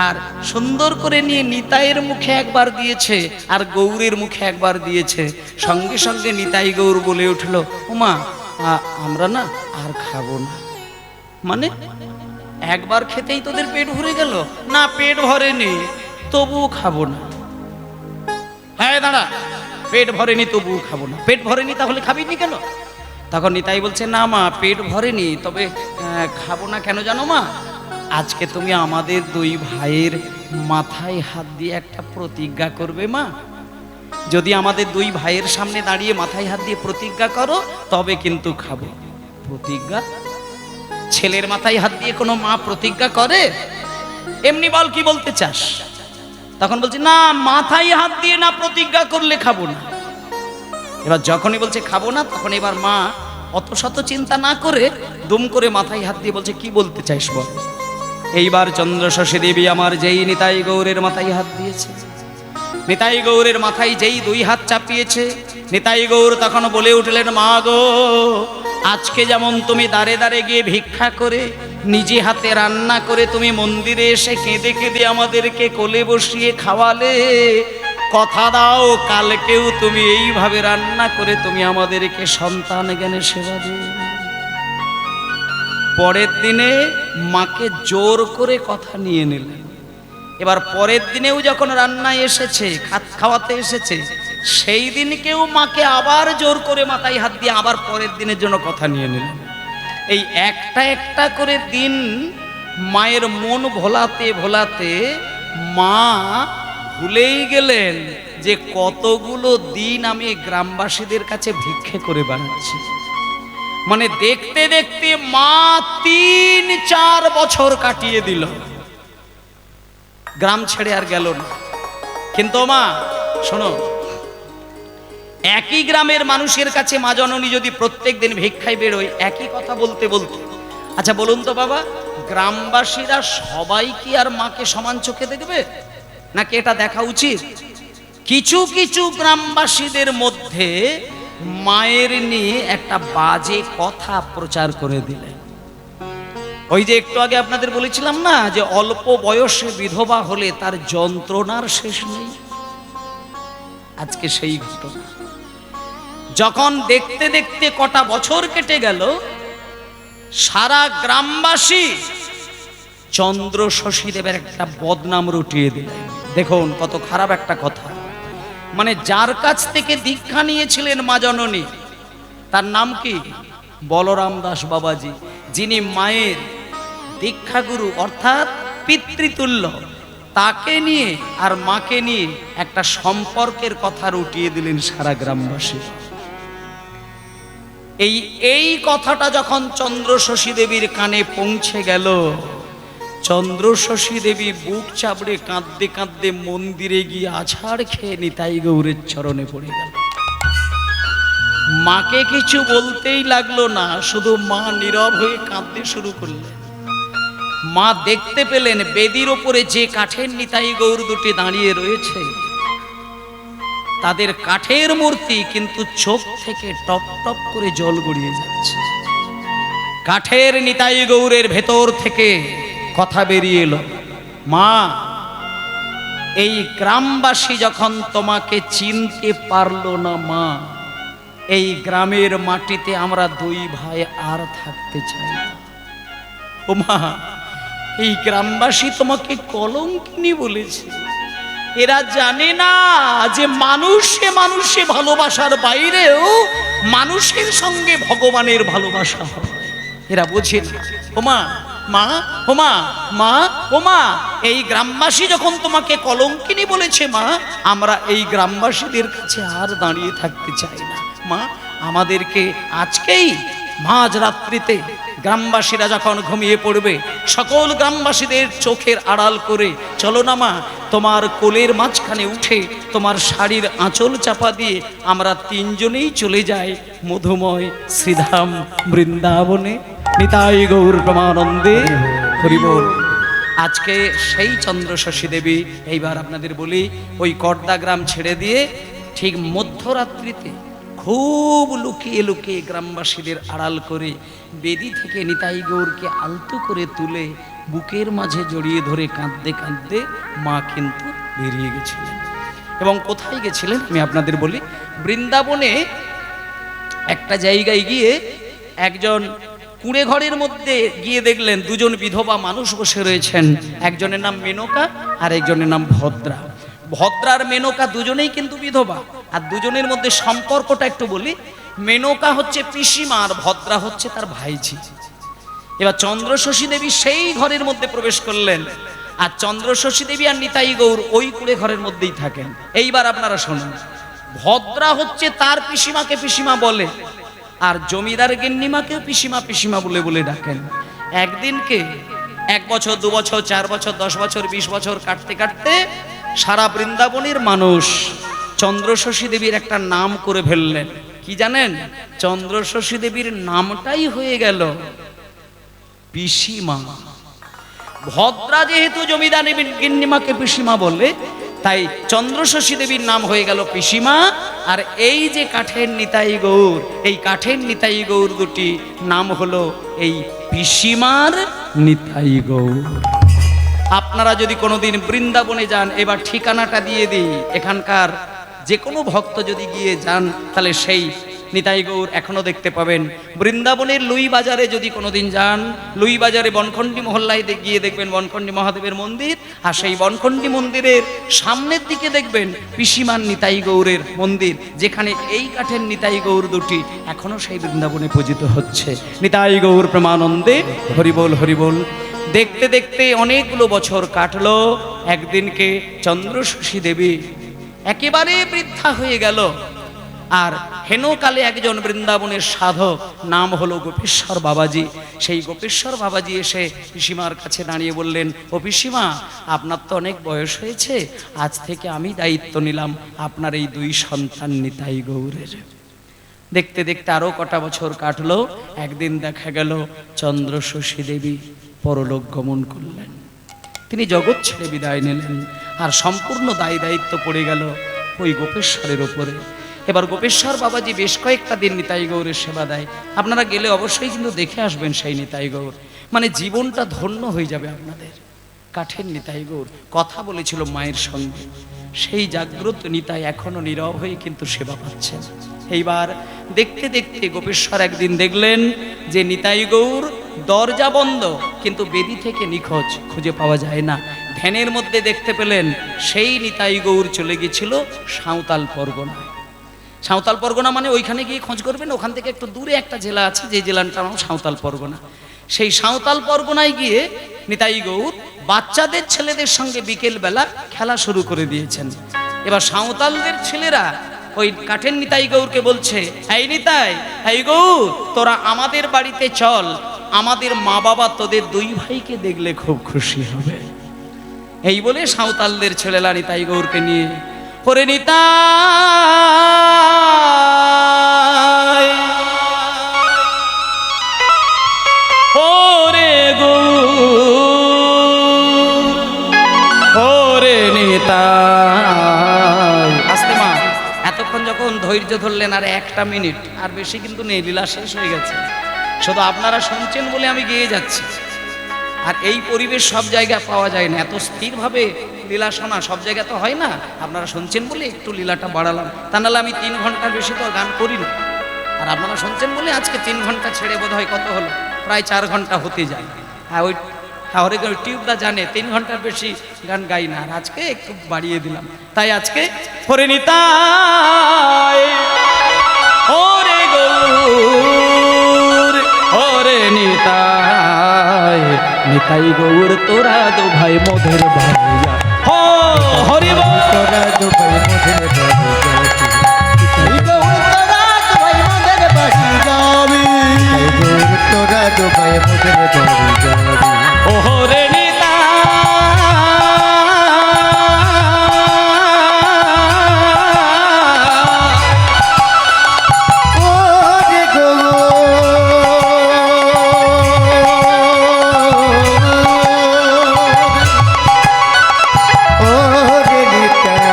আর সুন্দর করে নিয়ে নিতাইয়ের মুখে একবার দিয়েছে আর গৌরের মুখে একবার দিয়েছে। সঙ্গে সঙ্গে নিতাই গৌর বলে উঠলো, ওমা আমরা না আর খাবো না। মানে একবার খেতেই তোদের পেট ভরে গেল? না, পেট ভরেনি, তবুও খাবো না। হ্যাঁ দাঁড়া, পেট ভরেনি তবুও খাবো না। পেট ভরেনি তাহলে খাবিনি কেন? তখন নিতাই বলছে, না মা, পেট ভরেনি, তবে খাবো না কেন জানো মা? আজকে তুমি আমাদের দুই ভাইয়ের মাথায় হাত দিয়ে একটা প্রতিজ্ঞা করবে মা। যদি আমাদের দুই ভাইয়ের সামনে দাঁড়িয়ে মাথায় হাত দিয়ে প্রতিজ্ঞা করো তবে কিন্তু খাবো। প্রতিজ্ঞা? ছেলের মাথায় হাত দিয়ে কোনো মা প্রতিজ্ঞা করে? এমনি বল, কি বলতে চাস? তখন বলছে, না, মাথায় হাত দিয়ে না প্রতিজ্ঞা করলে খাবো না। এবার যখনই বলছে খাবো না, তখন এবার মা অত শত চিন্তা না করে দুম করে মাথায় হাত দিয়ে বলছে, কি বলতে চাইস বল। এইবার চন্দ্রশশী দেবী আমার যেই নিতাই গৌরের মাথায় হাত দিয়েছে, নিতাই গৌরের মাথায় যেই দুই হাত চাপিয়েছে, নিতাই গৌর তখন বলে উঠলেন, মা গো, আজকে যেমন তুমি দাঁড়ে দাঁড়ে গিয়ে ভিক্ষা করে নিজে হাতে রান্না করে তুমি মন্দিরে এসে কেঁদে কেঁদে আমাদেরকে কোলে বসিয়ে খাওয়ালে, কথা দাও কালকেও তুমি এইভাবে রান্না করে তুমি আমাদেরকে সন্তান জ্ঞানে সেবা দেবে। পরের দিনে মাকে জোর করে কথা নিয়ে নিলেন। এবার পরের দিনেও যখন রান্নায় এসেছে, খাওয়াতে এসেছে, সেই দিনকেও মাকে আবার জোর করে মাথায় হাত দিয়ে আবার পরের দিনের জন্য কথা নিয়ে নিলেন। এই একটা একটা করে দিন মায়ের মন ভোলাতে ভোলাতে মা ভুলেই গেলেন যে কতগুলো দিন আমি গ্রামবাসীদের কাছে ভিক্ষে করে বানাচ্ছি। মানে দেখতে দেখতে মা ৩-৪ বছর কাটিয়ে দিল, গ্রাম ছেড়ে আর গেল না। কিন্তু মা শোনো, একই গ্রামের মানুষের কাছে মা জননী যদি প্রত্যেক দিন ভিক্ষায় বেরোয় একই কথা বলতে বলতে, আচ্ছা বলুন তো বাবা, গ্রামবাসীরা সবাই কি আর মাকে সমান চোখে দেখবে? নাকি এটা দেখা উচিত? কিছু কিছু গ্রামবাসীদের মধ্যে মায়ের নিয়ে একটা বাজে কথা প্রচার করে দিলেন। ওই যে একটু আগে আপনাদের বলেছিলাম না, যে অল্প বয়সে বিধবা হলে তার যন্ত্রণার শেষ নেই। আজকে সেই ঘটনা। যখন দেখতে দেখতে কটা বছর কেটে গেল, সারা গ্রামবাসী চন্দ্রশশী দেবের একটা বদনাম রটিয়ে দিলেন। দেখুন কত খারাপ একটা কথা। মানে যার কাছ থেকে দীক্ষা নিয়েছিলেন মা জননী, তার নাম কি? বলরাম দাস বাবাজি, যিনি মায়ের দীক্ষাগুরু অর্থাৎ পিতৃতুল্য, তাকে নিয়ে আর মাকে নিয়ে একটা সম্পর্কের কথা রটিয়ে দিলেন সারা গ্রামবাসী। এই এই কথাটা যখন চন্দ্রশশী দেবীর কানে পৌঁছে গেল, চন্দ্রশশী দেবী বুক চাপড়ে কাঁদতে কাঁদতে মন্দিরে গিয়ে আছাড় খেয়ে নিতাই গৌরের চরণে পড়ে গেল। মাকে কিছু বলতেই লাগলো না, শুধু মা নীরব হয়ে কাঁদতে শুরু করলেন। মা দেখতে পেলেন বেদির ওপরে যে কাঠের নিতাই গৌর দুটি দাঁড়িয়ে রয়েছে, তাদের কাঠের মূর্তি কিন্তু চোখ থেকে টপ টপ করে জল গড়িয়ে যাচ্ছে। কাঠের নিতাই গৌরের ভেতর থেকে কথা বেরিয়ে এলো, মা, এই গ্রামবাসী যখন তোমাকে চিনতে পারলো না মা, এই গ্রামের মাটিতে আমরা দুই ভাই আর থাকতে চাই না। ও মা, এই গ্রামবাসী তোমাকে কলঙ্কিনী বলেছে। এরা জানে না যে মানুষে মানুষে ভালোবাসার বাইরেও মানুষের সঙ্গে ভগবানের ভালোবাসা হয়। এরা বোঝে না। ও মা, মা, ও মা, মা, ও মা, এই গ্রামবাসী যখন তোমাকে কলঙ্কিনী বলেছে মা, আমরা এই গ্রামবাসীদের কাছে আর দাঁড়িয়ে থাকতে চাই না মা। আমাদেরকে আজকেই মাঝ রাত্রিতে গ্রামবাসীরা যখন ঘুমিয়ে পড়বে, সকল গ্রামবাসীদের চোখের আড়াল করে চলো না মা, তোমার কোলের মাঝখানে উঠে তোমার শাড়ির আঁচল চাপা দিয়ে আমরা তিনজনেই চলে যাই মধুময় শ্রীধাম বৃন্দাবনে। নিতাই গৌর প্রমানন্দে হরি বল। আজকে সেই চন্দ্রশশী দেবী, এইবার আপনাদের বলি, ওই কর্দা গ্রাম ছেড়ে দিয়ে ঠিক মধ্যরাত্রিতে খুব লুকিয়ে লুকিয়ে গ্রামবাসীদের আড়াল করে বেদি থেকে নিতাই গৌরকে আলতো করে তুলে বুকের মাঝে জড়িয়ে ধরে কাঁদতে কাঁদতে মা কিন্তু বেরিয়ে গেছিলেন। এবং কোথায় গেছিলেন আমি আপনাদের বলি, বৃন্দাবনে একটা জায়গায় গিয়ে একজন কুঁড়ে ঘরের মধ্যে গিয়ে দেখলেন দুজন বিধবা মানুষ বসে রয়েছেন। একজনের নাম মেনকা আর একজনের নাম ভদ্রা। ভদ্রার মেনকা দুজনেই কিন্তু বিধবা, আর দুজনের মধ্যে সম্পর্কটা একটু বলি। মেনকা হচ্ছে পিসিমা আর ভদ্রা হচ্ছে তার ভাইঝি। এবার চন্দ্রশশী দেবী সেই ঘরের মধ্যে প্রবেশ করলেন, আর চন্দ্রশশী দেবী আর নিতাই গৌর ওই কুড়ে ঘরের মধ্যেই থাকেন। এইবার আপনারা শুনুন, ভদ্রা হচ্ছে তার পিসিমাকে পিসিমা বলে, আর জমিদার গিন্নিমাকেও পিসিমা পিসিমা বলে বলে ডাকেন। একদিনকে 1 বছর 2 বছর 4 বছর 10 বছর 20 বছর কাটতে কাটতে সারা বৃন্দাবনের মানুষ চন্দ্রশশী দেবীর একটা নাম করে ফেললেন। কি জানেন? চন্দ্রশশী দেবীর নামটাই হয়ে গেল পিসিমা। ভদ্রা যেহেতু জমিদার গিন্নিমাকে পিসিমা বলে, তাই চন্দ্রশশী দেবীর নাম হয়ে গেল পিসিমা। আর এই যে কাঠের নিতাই গৌর, এই কাঠের নিতাই গৌর দুটি নাম হলো এই পিসিমার নিতাই গৌর। আপনারা যদি কোনোদিন বৃন্দাবনে যান, এবার ঠিকানাটা দিয়ে দিই, এখানকার যে কোনো ভক্ত যদি গিয়ে যান তাহলে সেই নিতাই গৌর এখনো দেখতে পাবেন। বৃন্দাবনের লুই বাজারে যদি কোনোদিন যান, লুই বাজারে বনখণ্ডী মহল্লায় গিয়ে দেখবেন বনখণ্ডী মহাদেবের মন্দির, আর সেই বনখণ্ডী মন্দিরের সামনের দিকে দেখবেন পিসিমার নিতাই গৌরের মন্দির, যেখানে এই কাঠের নিতাই গৌর দুটি এখনো সেই বৃন্দাবনে পূজিত হচ্ছে। নিতাই গৌর প্রেমানন্দে হরিবোল হরিবোল। দেখতে দেখতে অনেকগুলো বছর কাটলো। একদিনকে চন্দ্রশশী দেবী একেবারে বৃদ্ধা হয়ে গেল, আর হেনকালে একজন বৃন্দাবনের সাধক, নাম হলো গোপেশ্বর বাবাজি। সেই গোপেশ্বর বাবাজি এসে পিসিমার কাছে দাঁড়িয়ে বললেন, ও পিসিমা, আপনার তো অনেক বয়স হয়েছে, আজ থেকে আমি দায়িত্ব নিলাম আপনার এই 2 সন্তান নিতাই গৌরের। দেখতে দেখতে আরো কটা বছর কাটলো। একদিন দেখা গেল চন্দ্রশশী দেবী পরলোক গমন করলেন। তিনি জগৎ ছেড়ে বিদায় নিলেন, আর সম্পূর্ণ দায় দায়িত্ব পড়ে গেল ওই গোপেশ্বরের ওপরে। এবার গোপেশ্বর বাবাজি বেশ কয়েকটা দিন নিতাই গৌরের সেবা দেয়। আপনারা গেলে অবশ্যই কিন্তু দেখে আসবেন সেই নিতাই গৌর, মানে জীবনটা ধন্য হয়ে যাবে আপনাদের। কাঠের নিতাই গৌর কথা বলেছিল মায়ের সঙ্গে, সেই জাগ্রত নিতাই এখনো নীরব হয়ে কিন্তু সেবা পাচ্ছেন। এইবার দেখতে দেখতে গোপেশ্বর একদিন দেখলেন যে নিতাই গৌর দরজা বন্ধ, কিন্তু বেদি থেকে নিখোঁজ, খুঁজে পাওয়া যায় না। ধ্যানের মধ্যে দেখতে পেলেন সেই নিতাই গৌর চলে গেছিল সাঁওতাল পরগনায়। সাঁওতাল পরগনা মানে ওইখানে গিয়ে খোঁজ করবেন, ওখান থেকে একটু দূরে একটা জেলা আছে, যে জেলার নাম সাঁওতাল পরগনা। সেই সাঁওতাল পরগনায় গিয়ে নিতাই গৌর বাচ্চাদের ছেলেদের সঙ্গে বিকেল বেলা খেলা শুরু করে দিয়েছেন। এবার সাঁওতালদের ছেলেরা ওই কাঠের নিতাই গৌরকে বলছে, এই নিতাই, এই গৌর, তোরা আমাদের বাড়িতে চল, আমাদের মা বাবা তোদের দুই ভাইকে দেখলে খুব খুশি হবে। এই বলে সাঁওতালদের ছেলেলা নিতাই গৌরকে নিয়ে, ওরে নিতাই, ওরে গৌর, ওরে নিতাই। আসতে মা, এতক্ষণ যখন ধৈর্য ধরলেন, আর একটা মিনিট, আর বেশি কিন্তু নেই, লীলা শেষ হয়ে গেছে। শুধু আপনারা শুনছেন বলে আমি গেয়ে যাচ্ছি। আর এই পরিবেশ সব জায়গায় পাওয়া যায় না, এত স্থিরভাবে লীলা শোনা সব জায়গায় তো হয় না। আপনারা শুনছেন বলে একটু লীলাটা বাড়ালাম, তা নাহলে আমি 3 ঘন্টার বেশি তো গান করি না। আর আপনারা শুনছেন বলে আজকে 3 ঘন্টা ছেড়ে বোধ হয় কত হলো, প্রায় 4 ঘন্টা হতে যায়। হ্যাঁ, ওই টিউবটা জানে 3 ঘন্টার বেশি গান গাই না, আর আজকে একটু বাড়িয়ে দিলাম। তাই আজকে ওরে নিতাই, ওরে গৌর, ওরে নিতাই, নিতাই গৌর তোরা দু ভাই মোদের বাড়ি যা, হো হরি বল, তোরা দু ভাই মোদের বাড়ি যাবি, এই গৌর তোরা দু ভাই মোদের বাড়ি যাবি, এই গৌর তোরা দু ভাই মোদের বাড়ি যাবি। ওরে নিতাই, ওরে গৌর, ওরে নিতাই,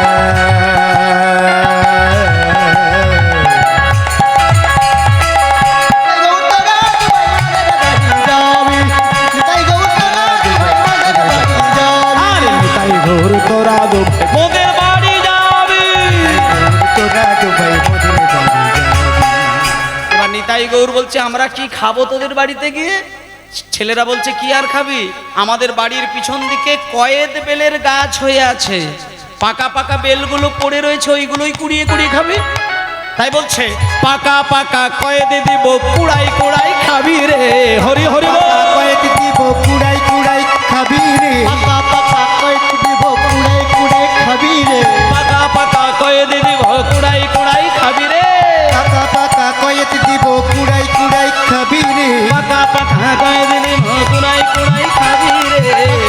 গৌর তোরা দু মোদের বাড়ি যাবি। তোরা দু ভাই মোদের বাড়ি যাবি। এবার নিতাই গৌর বলছে, আমরা কি খাবো তোদের বাড়িতে গিয়ে? ছেলেরা বলছে, কি আর খাবি, আমাদের বাড়ির পিছন দিকে কয়েদ বেলের গাছ হয়ে আছে, পাকা পাকা বেলগুলো পড়ে রয়েছে, ওইগুলোই কুড়িয়ে কুড়িয়ে খাবি। তাই বলছে, পাকা পাকা কয়েদে দিব, কুড়াই কুড়াই খাবি রে, হরি হরি বল। পাকা কয়েক দিব কুড়াই কুড়াই খাবি রে, পাকা পাকা কয়েক দিব কুড়াই কুড়াই খাবি রে, পাকা পাকা কয়েদে দিব, কুড়াই কুড়াই খাবি রে, পাকা পাকা কয়েক দিব কুড়াই কুড়াই খাবি রে, পাকা পাকা কয়েদে দিব, কুড়াই কুড়াই খাবি রে,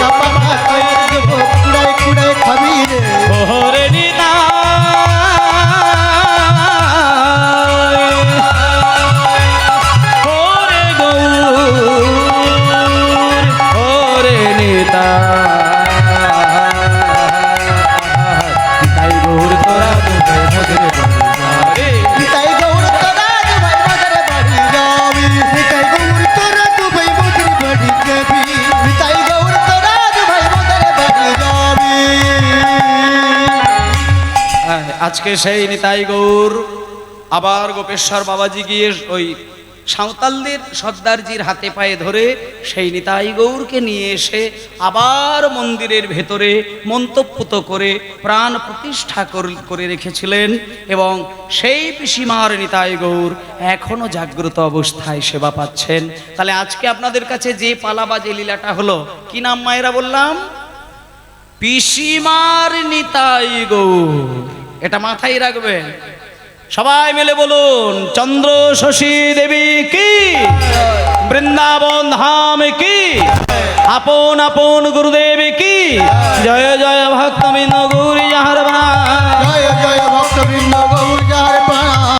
পাকা পাকা কয়েক দিব কুড়াই কুড়াই খাবি রে। ওরে নিতাই, ওরে গৌর, ওরে নিতাই, নিতাই গৌর তোরা দু ভাই মোদের বাড়ি যাবি। নিতাই গৌর তোরা দু ভাই মোদের বাড়ি যাবি, নিতাই গৌর তোরা দু ভাই মোদের বাড়ি যাবি, নিতাই গৌর তোরা দু ভাই মোদের বাড়ি যাবি। আজকে সেই নিতাই গৌর আবার গোপেশ্বর বাবাজি গিয়ে ওই সাঁওতালদের সর্দারজির হাতে পায়ে ধরে সেই নিতাই গৌরকে নিয়ে এসে আবার মন্দিরের ভেতরে মন্তব্যত করে প্রাণ প্রতিষ্ঠা করে রেখেছিলেন। এবং সেই পিসিমার নিতাই গৌর এখনো জাগ্রত অবস্থায় সেবা পাচ্ছেন। তাহলে আজকে আপনাদের কাছে যে পালাবাজে লীলাটা হলো, কি নাম মায়েরা বললাম? পিসিমার নিতাই গৌর, এটা মাথায় রাখবেন। সবাই মিলে বলুন, চন্দ্র শশী দেবী কি, বৃন্দাবন ধাম কি, আপন আপন গুরুদেব কি, জয় জয় ভক্তবৃন্দ গৌরী